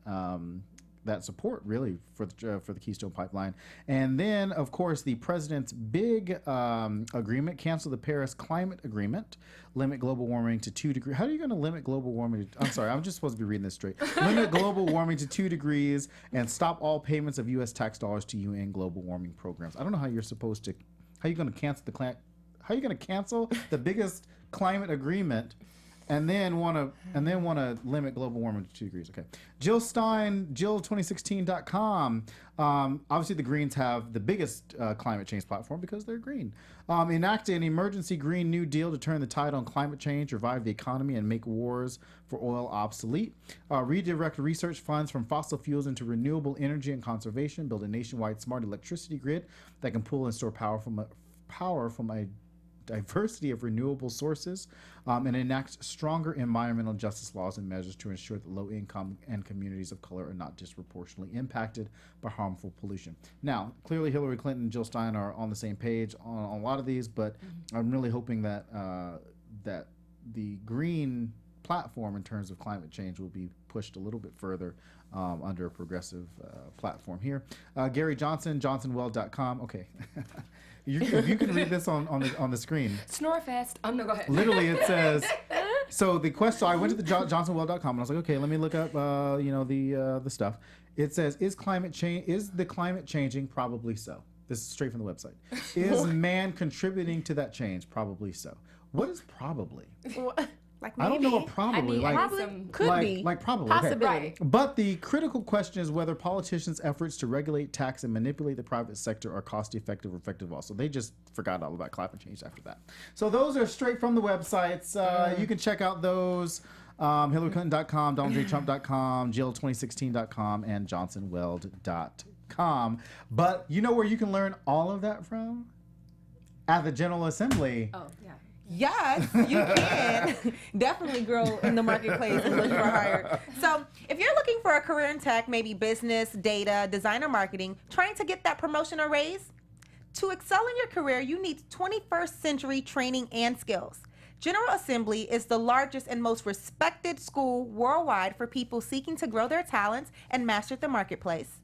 support really for the Keystone Pipeline. And then, of course, the president's big agreement, cancel the Paris Climate Agreement, limit global warming to 2 degrees. How are you going to limit global warming? I'm sorry, I'm just supposed to be reading this straight. Limit global warming to 2 degrees and stop all payments of U.S. tax dollars to UN global warming programs. I don't know how you're supposed to. How are you going to cancel the biggest climate agreement? And then want to limit global warming to 2 degrees. Okay. Jill Stein, Jill2016.com. Obviously, the Greens have the biggest climate change platform because they're green. Enact an emergency Green New Deal to turn the tide on climate change, revive the economy, and make wars for oil obsolete. Redirect research funds from fossil fuels into renewable energy and conservation. Build a nationwide smart electricity grid that can pull and store power from a diversity of renewable sources, and enact stronger environmental justice laws and measures to ensure that low income and communities of color are not disproportionately impacted by harmful pollution. Now, clearly Hillary Clinton and Jill Stein are on the same page on a lot of these, but I'm really hoping that that the green platform in terms of climate change will be pushed a little bit further under a progressive platform here. Gary Johnson, johnsonweld.com. Okay. You can read this on the screen. Snore fast. No, go ahead. Literally, it says, So the question, so I went to the johnsonwell.com and I was like, okay, let me look up, the stuff. It says, is the climate changing? Probably so. This is straight from the website. Is man contributing to that change? Probably so. What is probably? Like I don't know what I probably. need Like, some Could be. like probably. Okay. Possibility. But the critical question is whether politicians' efforts to regulate, tax, and manipulate the private sector are cost-effective or effective also. They just forgot all about climate change after that. So those are straight from the websites. You can check out those. HillaryClinton.com, DonaldJTrump.com, Jill2016.com, and JohnsonWeld.com. But you know where you can learn all of that from? At the General Assembly. Oh, yeah. Yes, you can definitely grow in the marketplace and look for hire. So if you're looking for a career in tech, maybe business, data, design, or marketing, trying to get that promotion or raise, to excel in your career, you need 21st century training and skills. General Assembly is the largest and most respected school worldwide for people seeking to grow their talents and master the marketplace.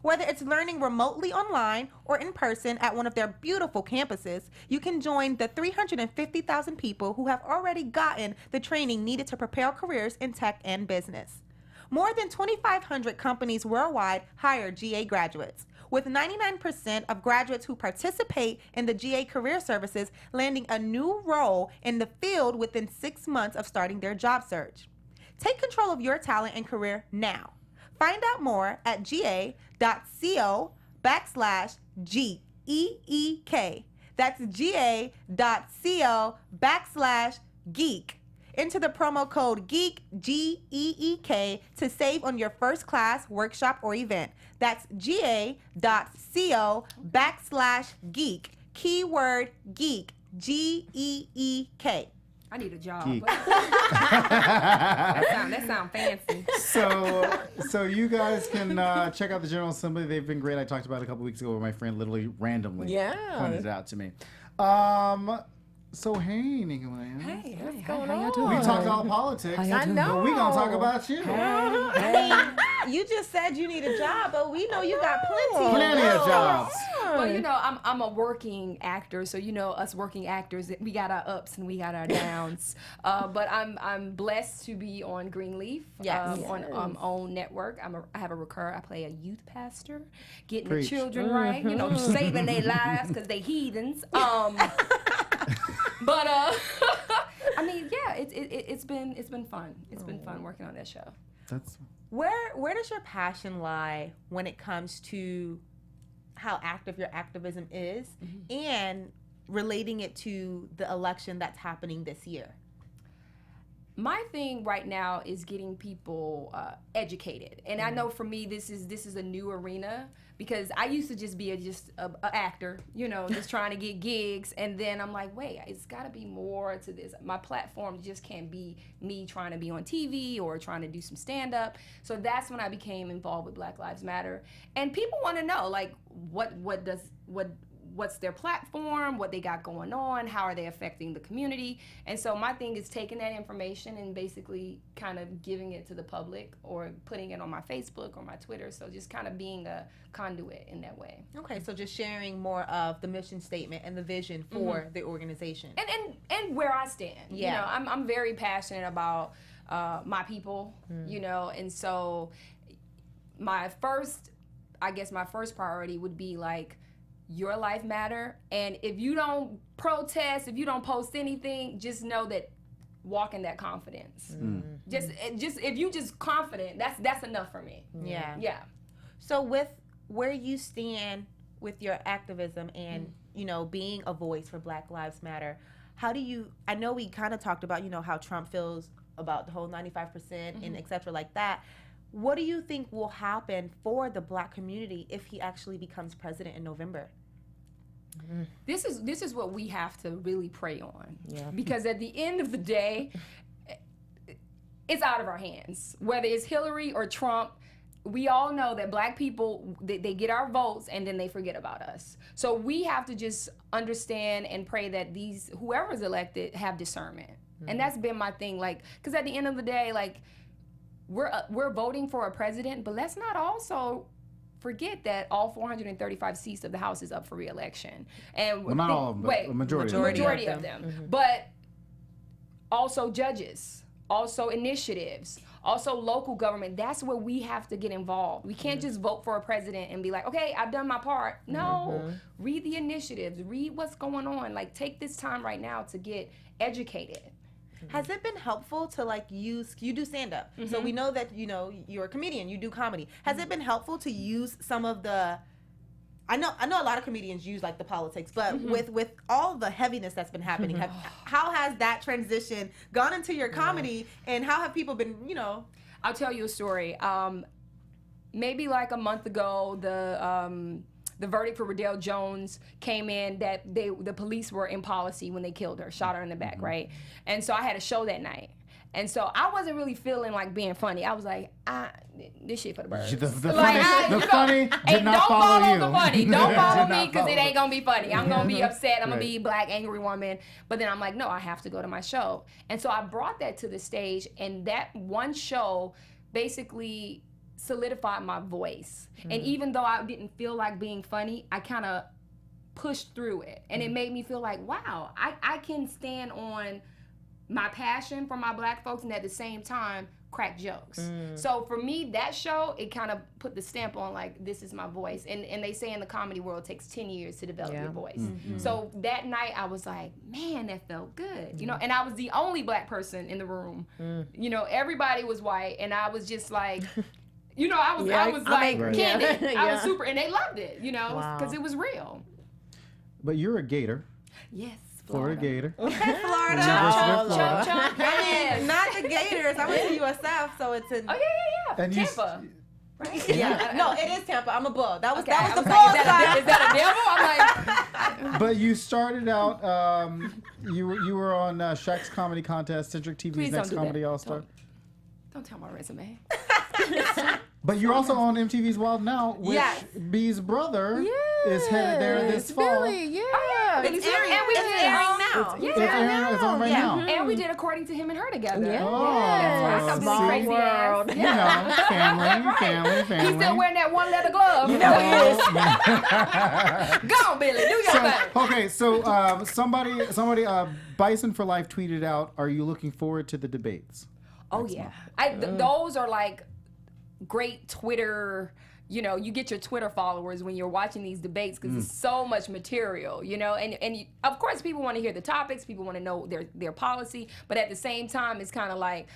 Whether it's learning remotely online or in person at one of their beautiful campuses, you can join the 350,000 people who have already gotten the training needed to prepare careers in tech and business. More than 2,500 companies worldwide hire GA graduates, with 99% of graduates who participate in the GA career services landing a new role in the field within 6 months of starting their job search. Take control of your talent and career now. Find out more at ga.co/GEEK. That's ga.co/geek. Enter the promo code GEEK, GEEK, to save on your first class, workshop, or event. That's ga.co/geek. Keyword geek, GEEK. I need a job. Geek. That sound fancy. So you guys can check out the General Assembly. They've been great. I talked about it a couple weeks ago where my friend literally randomly pointed it out to me. So hey, Nika Williams. Hey, What's going how on? y'all doing? We talked all politics. I know. But we gonna talk about you. You just said you need a job, but we know you got plenty. Plenty of jobs. Well, you know, I'm a working actor, so you know, us working actors, we got our ups and we got our downs. But I'm blessed to be on Greenleaf, on OWN Network. I have a recur. I play a youth pastor, getting Preach. the children right, you know, saving their lives because they heathens. But I mean, yeah, it's been fun. It's been fun working on that show. That's Where does your passion lie when it comes to how active your activism is and relating it to the election that's happening this year? My thing right now is getting people educated, and I know for me this is a new arena because I used to just be a actor, you know, just trying to get gigs, and then I'm like, wait, it's got to be more to this. My platform just can't be me trying to be on TV or trying to do some stand up. So that's when I became involved with Black Lives Matter, and people want to know like what's their platform, what they got going on, how are they affecting the community. And so my thing is taking that information and basically kind of giving it to the public or putting it on my Facebook or my Twitter. So just kind of being a conduit in that way. Okay, so just sharing more of the mission statement and the vision for the organization. And where I stand. Yeah. You know, I'm very passionate about my people, you know, and so my first priority would be like, your life matter, and if you don't protest, if you don't post anything, just know that walk in that confidence. Just if you just confident, that's enough for me. Yeah. So with where you stand with your activism and you know being a voice for Black Lives Matter, how do you? I know we kind of talked about how Trump feels about the whole 95% and et cetera like that. What do you think will happen for the Black community if he actually becomes president in November? This is what we have to really pray on. Yeah. Because at the end of the day, it's out of our hands. Whether it's Hillary or Trump, we all know that Black people, they get our votes and then they forget about us. So we have to just understand and pray that whoever's elected have discernment. And that's been my thing. Like, because at the end of the day, like, we're voting for a president, but let's not also forget that all 435 seats of the House is up for re-election. And well, not all of them, but a majority of them. But also judges, also initiatives, also local government. That's where we have to get involved. We can't just vote for a president and be like, okay, I've done my part. No, read the initiatives, read what's going on. Like, take this time right now to get educated. Has it been helpful to like use, you do stand up, so we know that, you know, you're a comedian, you do comedy. Has it been helpful to use some of the, I know a lot of comedians use like the politics, but with all the heaviness that's been happening, how has that transition gone into your comedy, and how have people been, you know? I'll tell you a story. Maybe like a month ago, the verdict for Riddell Jones came in that the police were in policy when they killed her, shot her in the back, right? And so I had a show that night. And so I wasn't really feeling like being funny. I was like, this shit for the birds. The funny did not don't follow you. The funny. Don't follow Did not me because it follow. ain't going to be funny. I'm going to be upset. I'm going Right. to be black, angry woman. But then I'm like, no, I have to go to my show. And so I brought that to the stage. And that one show basically solidified my voice. And even though I didn't feel like being funny, I kind of pushed through it. And it made me feel like, wow, I can stand on my passion for my black folks and at the same time crack jokes. So for me, that show, it kind of put the stamp on like, this is my voice. And they say in the comedy world, it takes 10 years to develop your voice. So that night I was like, man, that felt good. You know, and I was the only black person in the room. You know, everybody was white, and I was just like, you know, I was like Right. candid. I was super, and they loved it, you know, Wow. because it was real. But you're a Gator, Yes. Florida Gator. Florida. University of Florida. Chomp, yes. Not the Gators. I went to USF, so it's in. Oh yeah. And you Tampa. Right? Yeah. No, it is Tampa. I'm a bull. That was Okay, that I was the like, bull is that side. a devil? I'm like, But you started out. You were on Shaq's Comedy Contest, Centric TV's Please Next don't do Comedy that. All Star. don't tell my resume. But you're also on MTV's Wild Now, which Yes. B's brother is headed there this fall. Billy, yeah. It's airing. And we It's did- airing now. It's on right now. And we did According to Him and Her together. Yeah. Oh, That's Small crazy world. ass. You know, family. He's still wearing that one leather glove. Go on, Billy. Do your thing. Okay, so somebody, Bison for Life tweeted out, "Are you looking forward to the debates?" Oh yeah, those are like great Twitter. You know, you get your Twitter followers when you're watching these debates because it's so much material. You know, and of course people want to hear the topics, people want to know their policy, but at the same time, it's kind of like,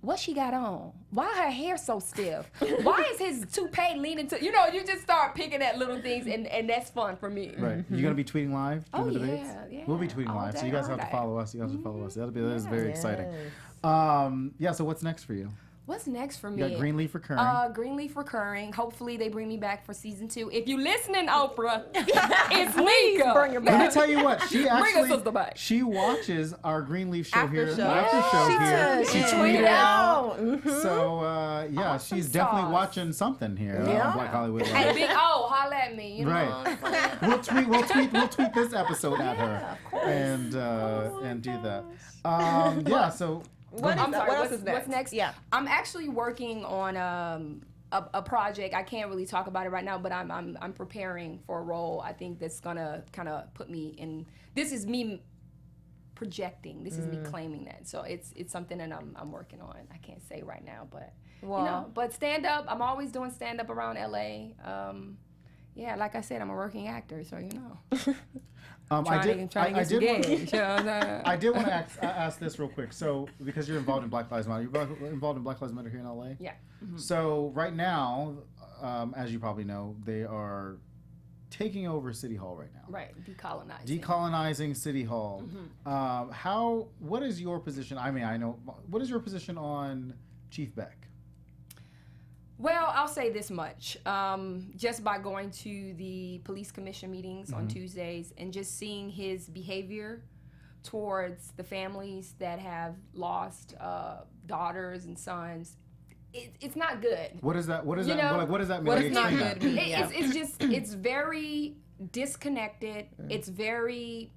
what she got on? Why her hair so stiff? Why is his toupee leaning to? You know, you just start picking at little things, and that's fun for me. Right. You gonna be tweeting live Oh, during the debates? yeah. We'll be tweeting All live, so day, you guys all have to day. follow us. That is very exciting. Yes. Yeah. So what's next for you? What's next for me? You got Greenleaf recurring. Greenleaf recurring. Hopefully they bring me back for season 2. If you listening, Oprah, it's Nika. Bring her Let me back. tell you what, she Bring her actually sister back. she watches our Greenleaf show After here. show. After show She here. does. She She tweeted tweeted out. out. So yeah, Awesome she's definitely sauce. watching something here Yeah. on Black Hollywood Hey, Live. Big O, holla at me. You know? Right. We'll tweet this episode at her and do that. Yeah. So I'm sorry, what else what's, is next? what's next? Yeah. I'm actually working on a project. I can't really talk about it right now, but I'm preparing for a role. I think that's gonna kind of put me in. This is me projecting. This is me claiming that. So it's something that I'm working on. I can't say right now, but you know. But stand up. I'm always doing stand up around LA. Yeah, like I said, I'm a working actor, so you know. I did want I to ask this real quick. So, because you're involved in Black Lives Matter, you're involved in Black Lives Matter here in LA? Yeah. So, right now, as you probably know, they are taking over City Hall right now. Right, decolonizing. Decolonizing City Hall. What is your position? I mean, I know, what is your position on Chief Beck? Well, I'll say this much. Just by going to the police commission meetings on Tuesdays and just seeing his behavior towards the families that have lost daughters and sons, it's not good. What is that? What does You that? know, What does that mean? what Like, is not explain good that. mean? It's just, it's very disconnected. It's very,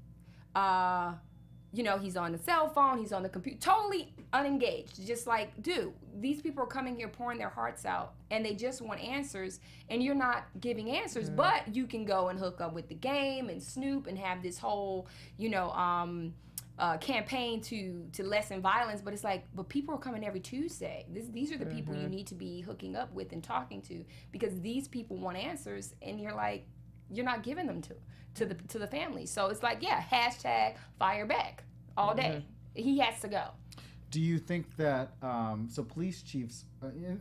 you know, he's on the cell phone, he's on the computer, totally unengaged. Just like, dude, these people are coming here pouring their hearts out and they just want answers and you're not giving answers, but you can go and hook up with the game and snoop and have this whole, you know, campaign to lessen violence, but it's like, but people are coming every Tuesday. These are the people you need to be hooking up with and talking to, because these people want answers, and you're like, you're not giving them to the family. So it's like, yeah, hashtag fire back all day. He has to go. Do you think that so police chiefs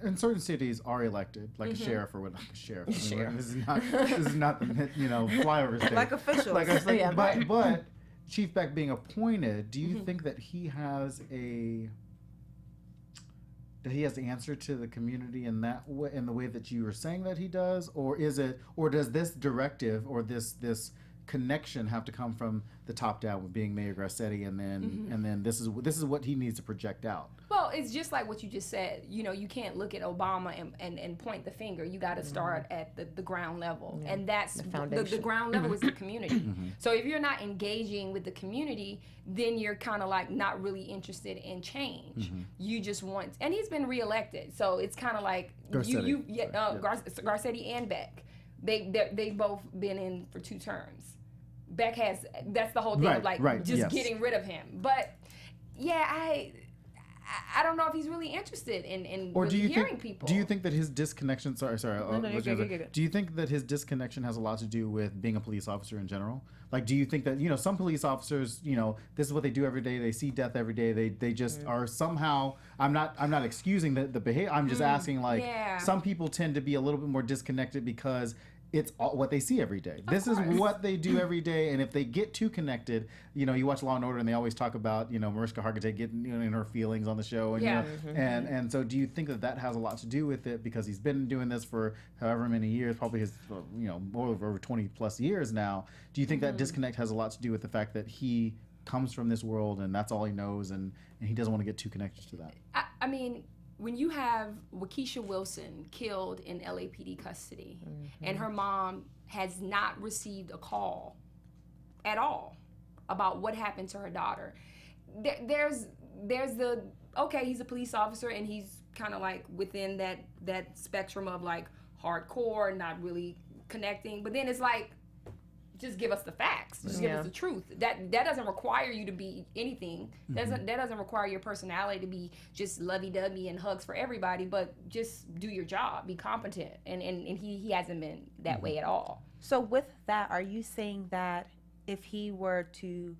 in certain cities are elected, like a sheriff or what? Like a sheriff. I mean, this is not the flyover state. Like officials. Like I was saying, but Chief Beck being appointed, do you think that he has the answer to the community in that way, in the way that you were saying that he does, or does this directive or this connection have to come from the top down with being Mayor Garcetti, and then this is what he needs to project out? Well, it's just like what you just said. You know, you can't look at Obama and point the finger. You got to start at the ground level, and that's the ground level is the community. So if you're not engaging with the community, then you're kind of like not really interested in change. You just want, and he's been reelected, so it's kind of like Garcetti and Beck. They both been in for 2 terms. Beck that's the whole thing, getting rid of him. But yeah, I don't know if he's really interested in or really hearing people. Do you think that his disconnection? Sorry. Do you think that his disconnection has a lot to do with being a police officer in general? Like, do you think that some police officers, this is what they do every day. They see death every day. They just are somehow. I'm not excusing the behavior. I'm just asking, some people tend to be a little bit more disconnected because it's what they see every day. This is what they do every day, and if they get too connected, you watch Law and Order, and they always talk about, Mariska Hargitay getting in her feelings on the show, and and so do you think that has a lot to do with it, because he's been doing this for however many years, probably his more over 20 plus years now? Do you think that disconnect has a lot to do with the fact that he comes from this world and that's all he knows, and he doesn't want to get too connected to that? I mean, when you have Waukesha Wilson killed in LAPD custody, and her mom has not received a call at all about what happened to her daughter, there's the, okay, he's a police officer and he's kind of like within that spectrum of like hardcore, not really connecting, but then it's like, just give us the facts. Just give us the truth. That doesn't require you to be anything. That doesn't require your personality to be just lovey-dovey and hugs for everybody, but just do your job, be competent. And he hasn't been that way at all. So with that, are you saying that if he were to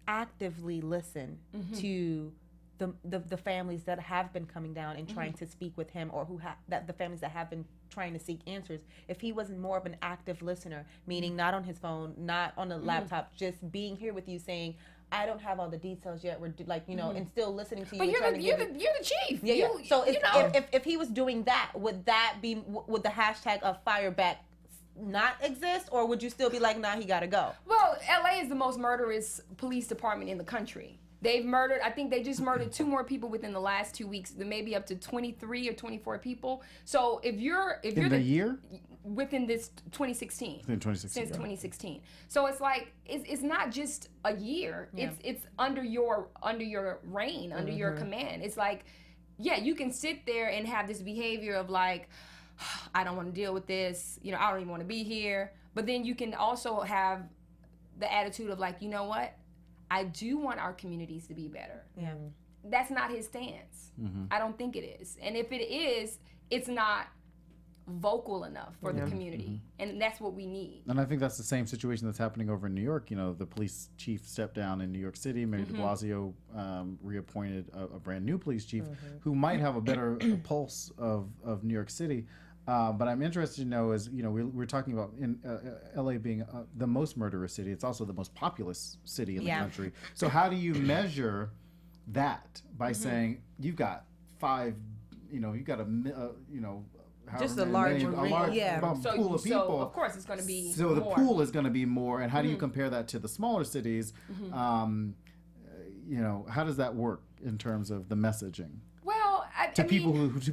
actively listen to the families that have been coming down and trying to speak with him, or that the families that have been trying to seek answers, if he wasn't more of an active listener, meaning not on his phone, not on the laptop, just being here with you, saying, I don't have all the details yet, we're like, and still listening to you. But you're the chief. Yeah. So if he was doing that, would the hashtag of fireback not exist, or would you still be like, nah, he gotta go? Well, LA is the most murderous police department in the country. They've murdered, I think they just murdered 2 more people within the last 2 weeks, maybe up to 23 or 24 people. So if you're in the year? Within this 2016. Since 2016. So it's like, it's not just a year. Yeah. It's under your reign, under your command. It's like, yeah, you can sit there and have this behavior of like, I don't want to deal with this, I don't even want to be here. But then you can also have the attitude of like, you know what? I do want our communities to be better. Yeah. That's not his stance. I don't think it is. And if it is, it's not vocal enough for the community. And that's what we need. And I think that's the same situation that's happening over in New York. The police chief stepped down in New York City. Mayor de Blasio reappointed a brand new police chief who might have a better pulse of New York City. But I'm interested to know is, we're talking about in LA being the most murderous city. It's also the most populous city in the country. So how do you measure that by saying you've got 5, you've got just a large pool of people. So of course it's going to be so more. The pool is going to be more. And how do you compare that to the smaller cities? How does that work in terms of the messaging? Well, to people who who's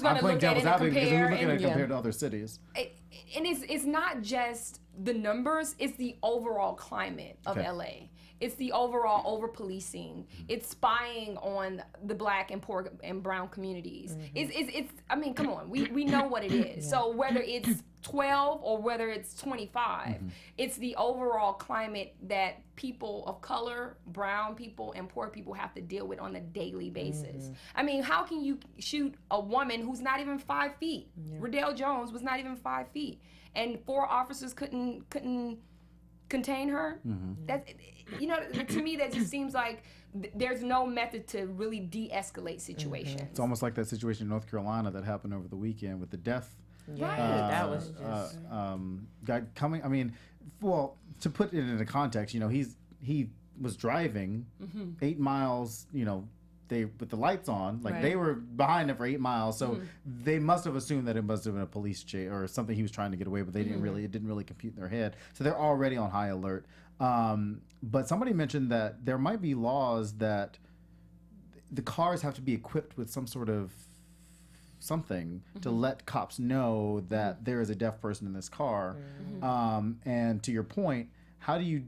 I'm playing devil's advocate because who's looking at it compared to other cities. And it's not just the numbers; it's the overall climate of LA. It's the overall over-policing. It's spying on the Black and poor and brown communities. It's I mean, come on. We know what it is. So whether it's 12 or whether it's 25, it's the overall climate that people of color, brown people, and poor people have to deal with on a daily basis. I mean, how can you shoot a woman who's not even 5 feet? Riddell Jones was not even 5 feet, and 4 officers couldn't contain her. That's, you know, to me that just seems like there's no method to really de-escalate situations. It's almost like that situation in North Carolina that happened over the weekend with the death. That was just guy coming. I mean, well, to put it into context, you know, he was driving 8 miles. You know, they with the lights on, like they were behind him for 8 miles. So they must have assumed that it must have been a police chase or something he was trying to get away, but they didn't really. It didn't really compute in their head. So they're already on high alert. But somebody mentioned that there might be laws that the cars have to be equipped with some sort of something to let cops know that there is a deaf person in this car. And to your point, how do you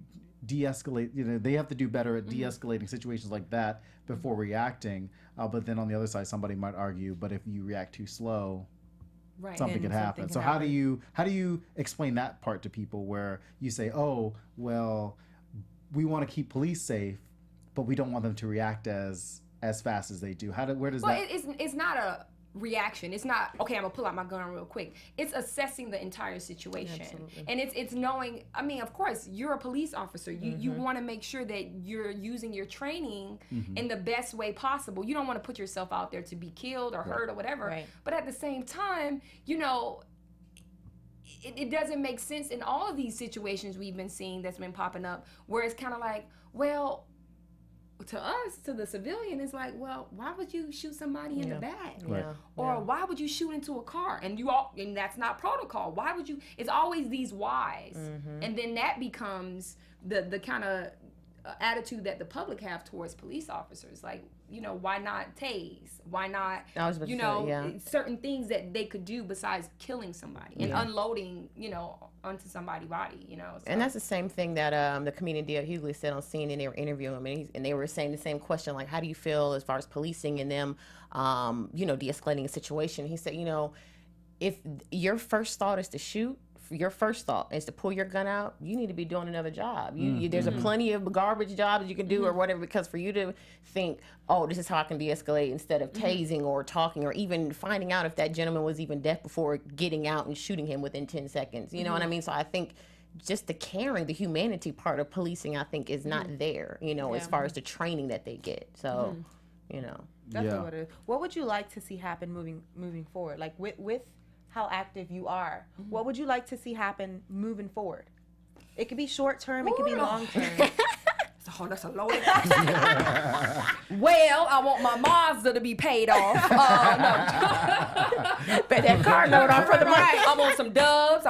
de-escalate? You know, they have to do better at de-escalating situations like that before reacting. But then on the other side, somebody might argue, but if you react too slow, something could happen. So how do you explain that part to people where you say, oh, well, we want to keep police safe, but we don't want them to react as fast as they do? Where does that? It's not a reaction. It's not, okay, I'm gonna pull out my gun real quick. It's assessing the entire situation. And it's knowing, I mean, of course, you're a police officer. You want to make sure that you're using your training in the best way possible. You don't want to put yourself out there to be killed or hurt or whatever. But at the same time, you know, it doesn't make sense in all of these situations we've been seeing that's been popping up where it's kind of like, well, to us, to the civilian, it's like, well, why would you shoot somebody in the back? Or why would you shoot into a car? And that's not protocol. Why would you? It's always these whys. And then that becomes the kind of attitude that the public have towards police officers. Like, you know, why not tase? Why not, you know, certain things that they could do besides killing somebody and unloading, you know, onto somebody's body, you know. So. And that's the same thing that the comedian D.L. Hughley said on CNN. They were interviewing him, and they were saying the same question, like, how do you feel as far as policing and them, you know, de-escalating a situation? He said, you know, if your first thought is to shoot, your first thought is to pull your gun out, you need to be doing another job. There's a plenty of garbage jobs you can do or whatever, because for you to think, oh, this is how I can de-escalate, instead of tasing or talking or even finding out if that gentleman was even deaf before getting out and shooting him within 10 seconds. You know what I mean? So I think just the caring, the humanity part of policing, I think, is not there, you know, as far as the training that they get. So, you know. That's what it is. What would you like to see happen moving forward? Like with how active you are, what would you like to see happen moving forward? It could be short term, it could be long term. That's a loaded question. Well, I want my Mazda to be paid off. Pay that car note off for the month. I want some dubs.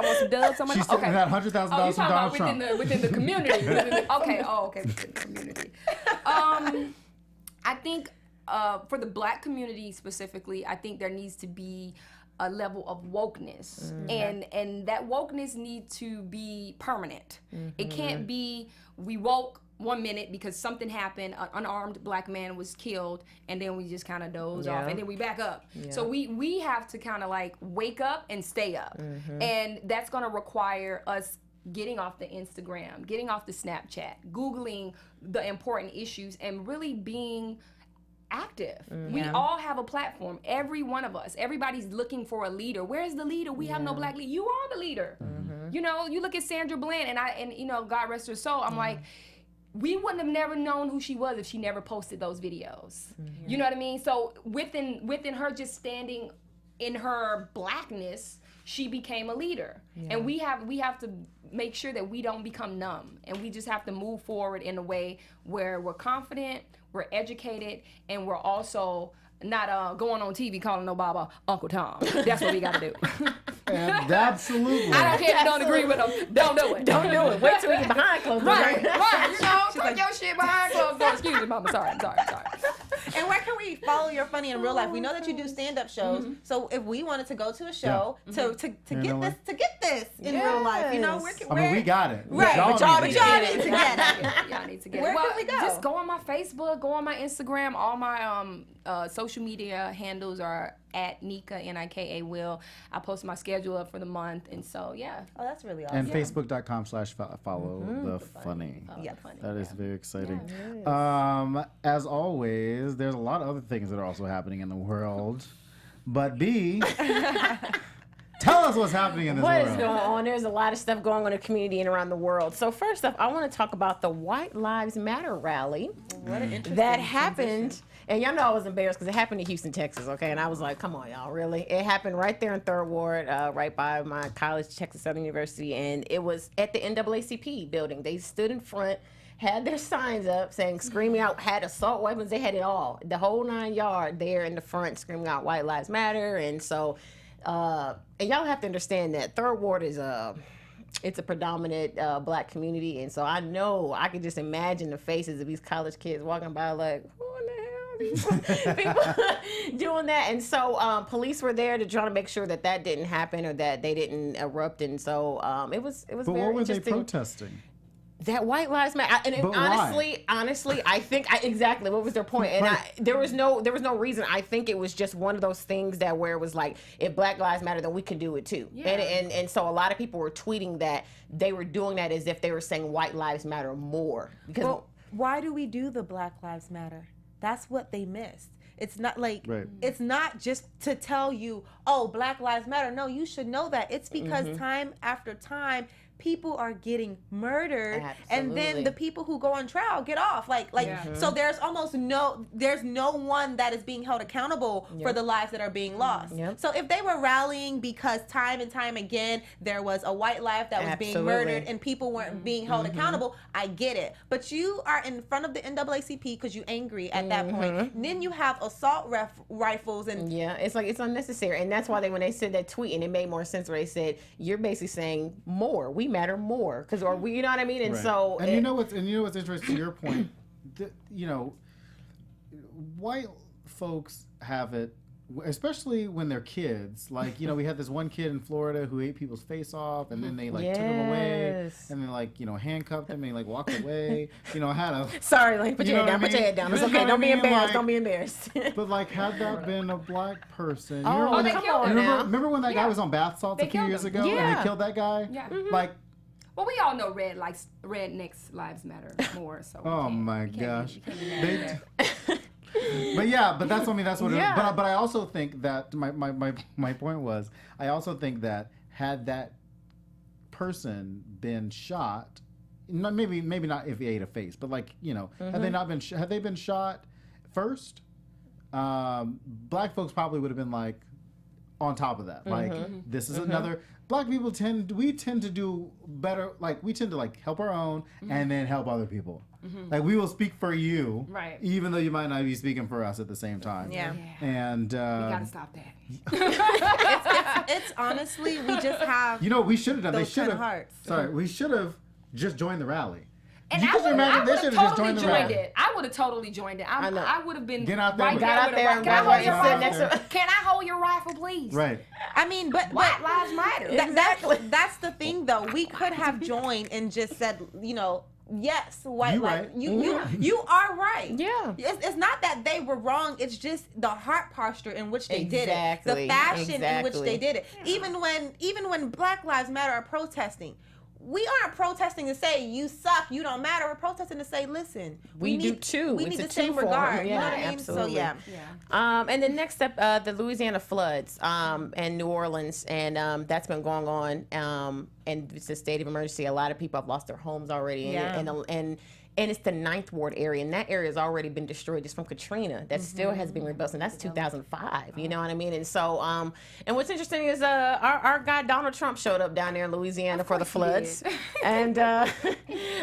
She's still got $100,000 from Donald Trump. Within the community. Okay, within the community. I think for the Black community specifically, I think there needs to be a level of wokeness, and that wokeness needs to be permanent. It can't be we woke 1 minute because something happened, an unarmed Black man was killed, and then we just kind of doze off, and then we back up. So we have to kind of like wake up and stay up, and that's gonna require us getting off the Instagram, getting off the Snapchat, Googling the important issues, and really being active. We all have a platform. Every one of us. Everybody's looking for a leader. Where's the leader? We have no Black leader. You are the leader. You know, you look at Sandra Bland, and you know, God rest her soul. I'm like, we wouldn't have never known who she was if she never posted those videos. You know what I mean? So within her just standing in her Blackness, she became a leader. And we have to make sure that we don't become numb, and we just have to move forward in a way where we're confident, we're educated, and we're also not going on TV calling no Baba Uncle Tom. That's what we got to do. And absolutely. I don't care if you don't agree with them. Don't do it. Don't do it. Wait till we get behind closed doors. Right. You know, put your shit behind closed doors. Excuse me, Mama. I'm sorry. And where can we follow your funny in real life? We know that you do stand-up shows. So if we wanted to go to a show to get this in real life, you know, we got it. Right. Y'all Y'all need need to get it. to get it. Y'all need to get Where it. can we go? Just go on my Facebook, go on my Instagram. All my social media handles are at Nika, Nika Will. I post my schedule up for the month, and so yeah. Oh, that's really awesome. And Facebook.com/follow the funny. Yeah. That is very exciting. As always, there's a lot of other things that are also happening in the world. But B, tell us what's happening in this world. What is going on? There's a lot of stuff going on in the community and around the world. So first off, I want to talk about the White Lives Matter rally What an interesting that happened. transition. And y'all know I was embarrassed because it happened in Houston, Texas, okay? And I was like, come on, y'all, really? It happened right there in 3rd Ward, right by my college, Texas Southern University. And it was at the NAACP building. They stood in front, had their signs up saying, screaming out, had assault weapons. They had it all. The whole 9 yard there in the front screaming out White Lives Matter. And so, and y'all have to understand that 3rd Ward is it's a predominant black community. And so I know, I can just imagine the faces of these college kids walking by like, who in the hell? People doing that. And so police were there to try to make sure that that didn't happen or that they didn't erupt. And so it was But very what were they interesting. protesting? That White Lives Matter. And But honestly, I think exactly what was their point. And there was no reason. I think it was just one of those things that where it was like, if Black Lives Matter, then we can do it too. Yeah. And so a lot of people were tweeting that they were doing that as if they were saying White Lives Matter more. Because Well, why do we do the Black Lives Matter? That's what they missed. It's not like, it's not just to tell you, oh, Black Lives Matter. No, you should know that. It's because time after time, people are getting murdered, and then the people who go on trial get off. So there's almost there's no one that is being held accountable for the lives that are being lost. So if they were rallying because time and time again there was a white life that was being murdered and people weren't being held accountable, I get it. But you are in front of the NAACP because you're angry at that point. And then you have assault rifles and it's like it's unnecessary, and that's why when they said that tweet, and it made more sense where they said you're basically saying more. We matter more because, or we, you know what I mean? And so, and you know what's interesting to your point, white folks have it, especially when they're kids. Like, we had this one kid in Florida who ate people's face off, and then they took him away, and then handcuffed him and he walked away. I had a sorry, put your head down. Put your head down. It's okay. Don't be embarrassed. Don't be embarrassed. But had that been a black person, remember when that guy was on bath salts a few years ago and they killed that guy? Yeah. Well, we all know rednecks lives matter more. So my gosh. You can't be mad at that. But that's what it is. But I also think that my point was, I also think that had that person been shot, maybe not if he ate a face, but had they been shot first, black folks probably would have been on top of that. This is another. Black people tend to do better. We tend to help our own and then help other people. We will speak for you, right? Even though you might not be speaking for us at the same time. Yeah. And we gotta stop that. it's honestly, we just have. We should have done. Those kind of hearts. Sorry, we should have just joined the rally. And you I would have totally joined it. I would have totally joined it. I would have been Get out there. right Got there out with there. a rifle. Can I hold your Get out rifle? Can I hold your rifle, please? Right. I mean, but White lives matter. That's the thing, though. We could have joined and just said, yes, white life. You are right. Yeah. It's not that they were wrong. It's just the heart posture in which they did it, the fashion in which they did it. Yeah. Even when Black Lives Matter are protesting, we aren't protesting to say you suck, you don't matter. We're protesting to say, listen, we need the same regard. Yeah, you know what I mean? absolutely. So and then next up, the Louisiana floods and New Orleans, and that's been going on. And it's a state of emergency. A lot of people have lost their homes already. And it's the 9th Ward area, and that area has already been destroyed just from Katrina. That still has been rebuilt, and that's 2005. You know what I mean? And so, and what's interesting is our guy Donald Trump showed up down there in Louisiana for the floods, and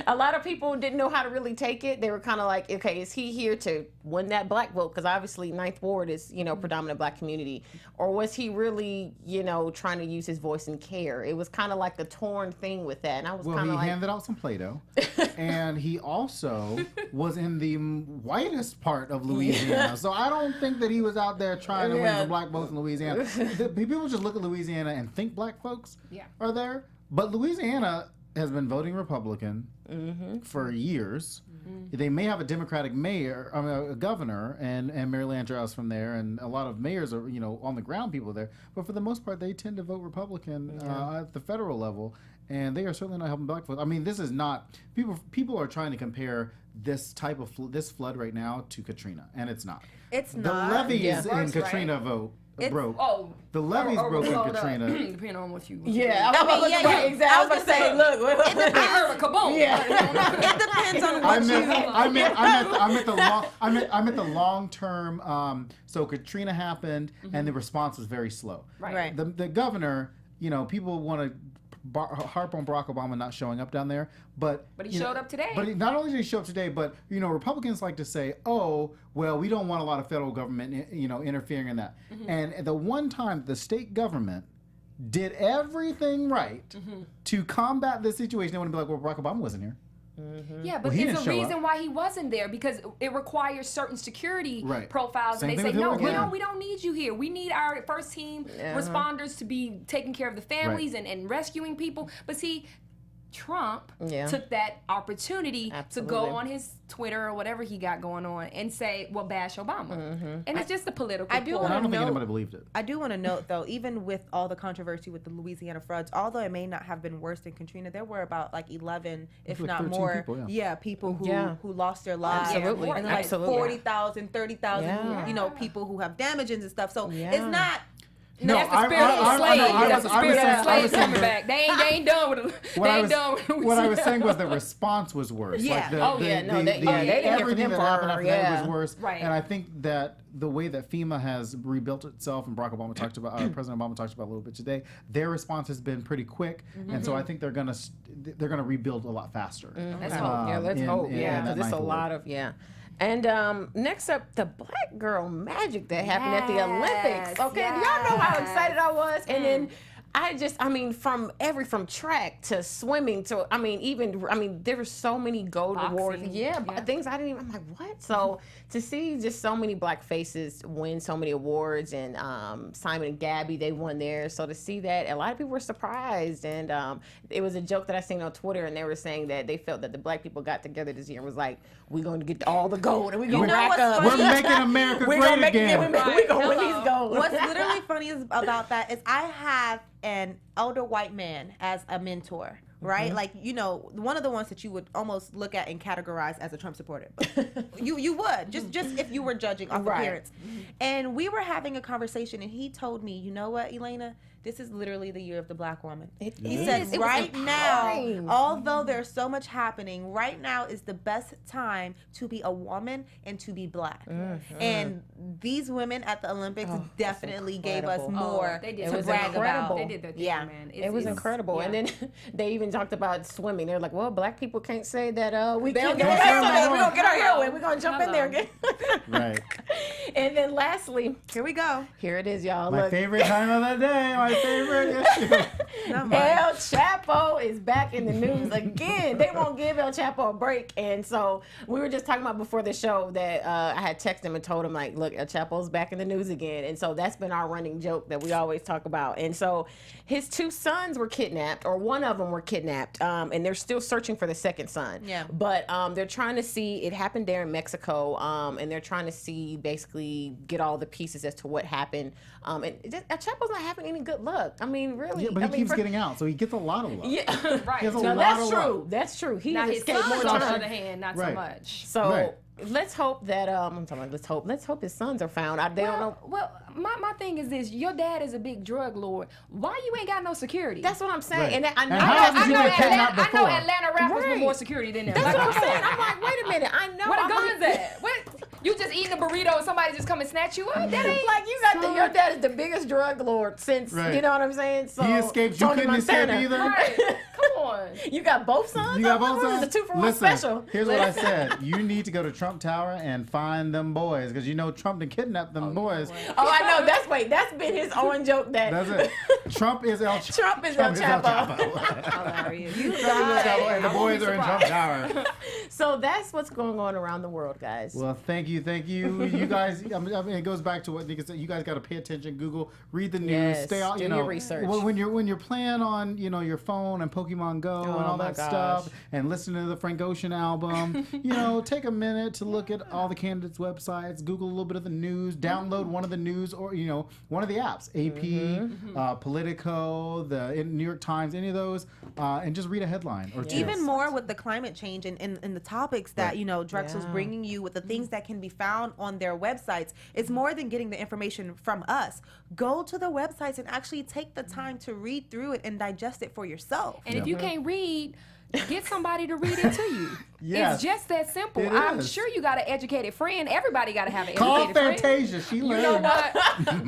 A lot of people didn't know how to really take it. They were kind of like, okay, is he here to win that black vote? Because obviously Ninth Ward is, predominant black community. Or was he really, trying to use his voice and care? It was kind of like a torn thing with that. And I was kind of like... he handed out some Play-Doh. And he also was in the whitest part of Louisiana. So I don't think that he was out there trying to win some black votes in Louisiana. People just look at Louisiana and think black folks are there. But Louisiana has been voting Republican for years. They may have a Democratic mayor, a governor, and Mary Landrieu from there, and a lot of mayors are, on the ground people there. But for the most part, they tend to vote Republican at the federal level, and they are certainly not helping black folks. I mean, this is not people are trying to compare this type of this flood right now to Katrina, and it's not. It's the not. levees in Katrina broke. The levees broke in Katrina. Depending on what you. Yeah, exactly. I was gonna say, look, I heard a kaboom. It depends on what I meant the long term. So Katrina happened, and the response was very slow. Right. The governor, people want to harp on Barack Obama not showing up down there, but he showed up today. But not only did he show up today, but Republicans like to say, "Oh, well, we don't want a lot of federal government, interfering in that." And the one time the state government did everything right to combat this situation, they want to be like, "Well, Barack Obama wasn't here." Yeah, but it's a reason why he wasn't there, because it requires certain security profiles. Same and they thing say, no, with we don't need you here. We need our first team responders to be taking care of the families and rescuing people. But see, Trump took that opportunity to go on his Twitter or whatever he got going on and say, well, bash Obama. And it's just a political I don't think anybody believed it. I do want to note, though, even with all the controversy with the Louisiana floods, although it may not have been worse than Katrina, there were about 11, if like not 13 more, people, who lost their lives. Absolutely. And then 40,000, 30,000, people who have damages and stuff. So it's not... No, that's the spirit of the slave. That's the spirit of the slave coming back. They ain't done with it. They ain't done with it. What I was saying was the response was worse. Yeah. Everything that happened after that was worse. Right. And I think that the way that FEMA has rebuilt itself, and Barack Obama talked about, President Obama talked about a little bit today, their response has been pretty quick, and so I think they're gonna rebuild a lot faster. Let's hope. Let's hope. Because it's a lot of And next up, the black girl magic that happened at the Olympics. Okay, y'all know how excited I was. And then from track to swimming to, there were so many gold awards. Things I didn't even, I'm like, what? So to see just so many black faces win so many awards, and Simon and Gabby, they won theirs. So to see that, a lot of people were surprised. And it was a joke that I seen on Twitter, and they were saying that they felt that the black people got together this year and was like, we're going to get all the gold, and we're going to rack up. We're making America great again. We're going to win these gold. What's literally funny about that is I have an elder white man as a mentor, right? Like, one of the ones that you would almost look at and categorize as a Trump supporter. you would, just if you were judging off appearance. And we were having a conversation, and he told me, you know what, Elayna? This is literally the year of the black woman. He said, right now, although there's so much happening, right now is the best time to be a woman and to be black. And these women at the Olympics definitely gave us more to brag about. They did their thing, man. It was incredible. And then they even talked about swimming. They're like, well, black people can't say that we can't get our hair wet. We don't get our hair wet. We're going to jump in there again. Right. And then lastly, here we go. Here it is, y'all. My favorite time of the day. My favorite issue. El Chapo is back in the news again. They won't give El Chapo a break. And so we were just talking about before the show that I had texted him and told him, like, look, El Chapo's back in the news again. And so that's been our running joke that we always talk about. And so his two sons were kidnapped, or one of them were kidnapped, and they're still searching for the second son. But they're trying to see, it happened there in Mexico, and they're trying to see, basically get all the pieces as to what happened. And El Chapo's not having any good luck. I mean, really. Yeah, but he keeps getting out, so he gets a lot of luck. Yeah, right. He has a no, lot that's of true. luck. That's true. He now has his escaped sons, more on the times. other hand, not so much. So let's hope that let's hope his sons are found. They don't know. Well, my thing is this: your dad is a big drug lord. Why you ain't got no security? That's what I'm saying. Right. And I know, I know Atlanta rappers with more security than them. That's what I'm saying. I'm like, wait a minute. I know. Where the guns at? You just eating a burrito and somebody just come and snatch you up. That ain't Like you got your dad is the biggest drug lord since Right. you know what I'm saying. So He escaped. You Tony couldn't escape Montana. either. right. Come on. You got both sons. You got both It's sides? a 2-for-1 Listen, special. here's what I said. You need to go to Trump Tower and find them boys because you know Trump done kidnapped them boys. Oh, I know. That's been his own joke. That's it. Trump is El Chapo. Trump is El Chapo. Hilarious. You Trump is El Chapo, and the I won't boys be are in Trump Tower. So that's what's going on around the world, guys. Well, thank you. You guys. I mean, it goes back to what Nika said. You guys got to pay attention. Google, read the news, Yes, stay out. do You your know, research. when you're playing on your phone and Pokemon Go and all my that gosh. stuff, and listening to the Frank Ocean album, take a minute to look at all the candidates' websites. Google a little bit of the news. Download one of the news or one of the apps, AP, Politico, the New York Times, any of those, and just read a headline or two. Even more with the climate change and the topics that Drexel's Yeah. bringing you with the things that can be found on their websites. It's more than getting the information from us. Go to the websites and actually take the time to read through it and digest it for yourself. And if you can't read, get somebody to read it to you. Yes. It's just that simple. It I'm is. sure you got an educated friend. Everybody got to have an Call educated friend. Fantasia. She You learned. know what?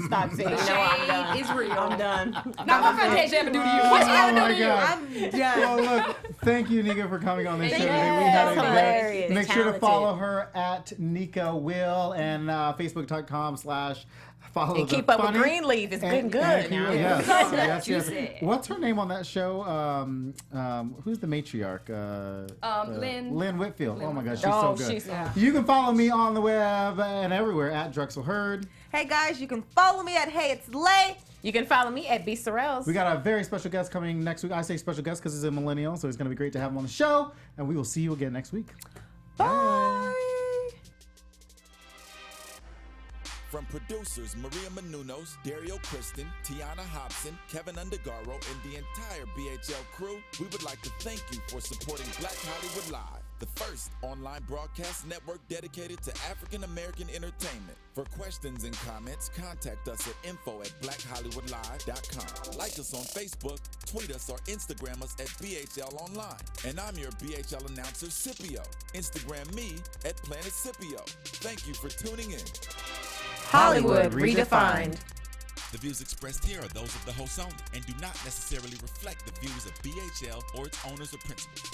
Stop saying no. I'm done. Shade is real. I'm done. Now, what Fantasia ever do to you? What she ever do my to you? God. I'm done. Well, look, thank you, Nika, for coming on this show Thank today. you. We had a That's great. hilarious. Make sure to Talented. follow her at Nika Will and Facebook.com/follow And the keep up with funny Greenleaf. It's and- good and now. Yes, yes, yes. Juicy. What's her name on that show? Who's the matriarch? Lynn Whitfield. Oh my gosh, she's Oh, so good. she's- You can follow me on the web and everywhere at Drexel Heard. Hey guys, you can follow me at Hey It's Lay. You can follow me at B. Sorrells. We got a very special guest coming next week. I say special guest because he's a millennial, so it's going to be great to have him on the show. And we will see you again next week. Bye. From producers Maria Menounos, Dario Kristen, Tiana Hobson, Keven Undergaro, and the entire BHL crew, we would like to thank you for supporting Black Hollywood Live, the first online broadcast network dedicated to African American entertainment. For questions and comments, contact us at info@blackhollywoodlive.com. Like us on Facebook, tweet us, or Instagram us at BHL Online. And I'm your BHL announcer, Scipio. Instagram me at Planet Scipio. Thank you for tuning in. Hollywood redefined. The views expressed here are those of the host only and do not necessarily reflect the views of BHL or its owners or principals.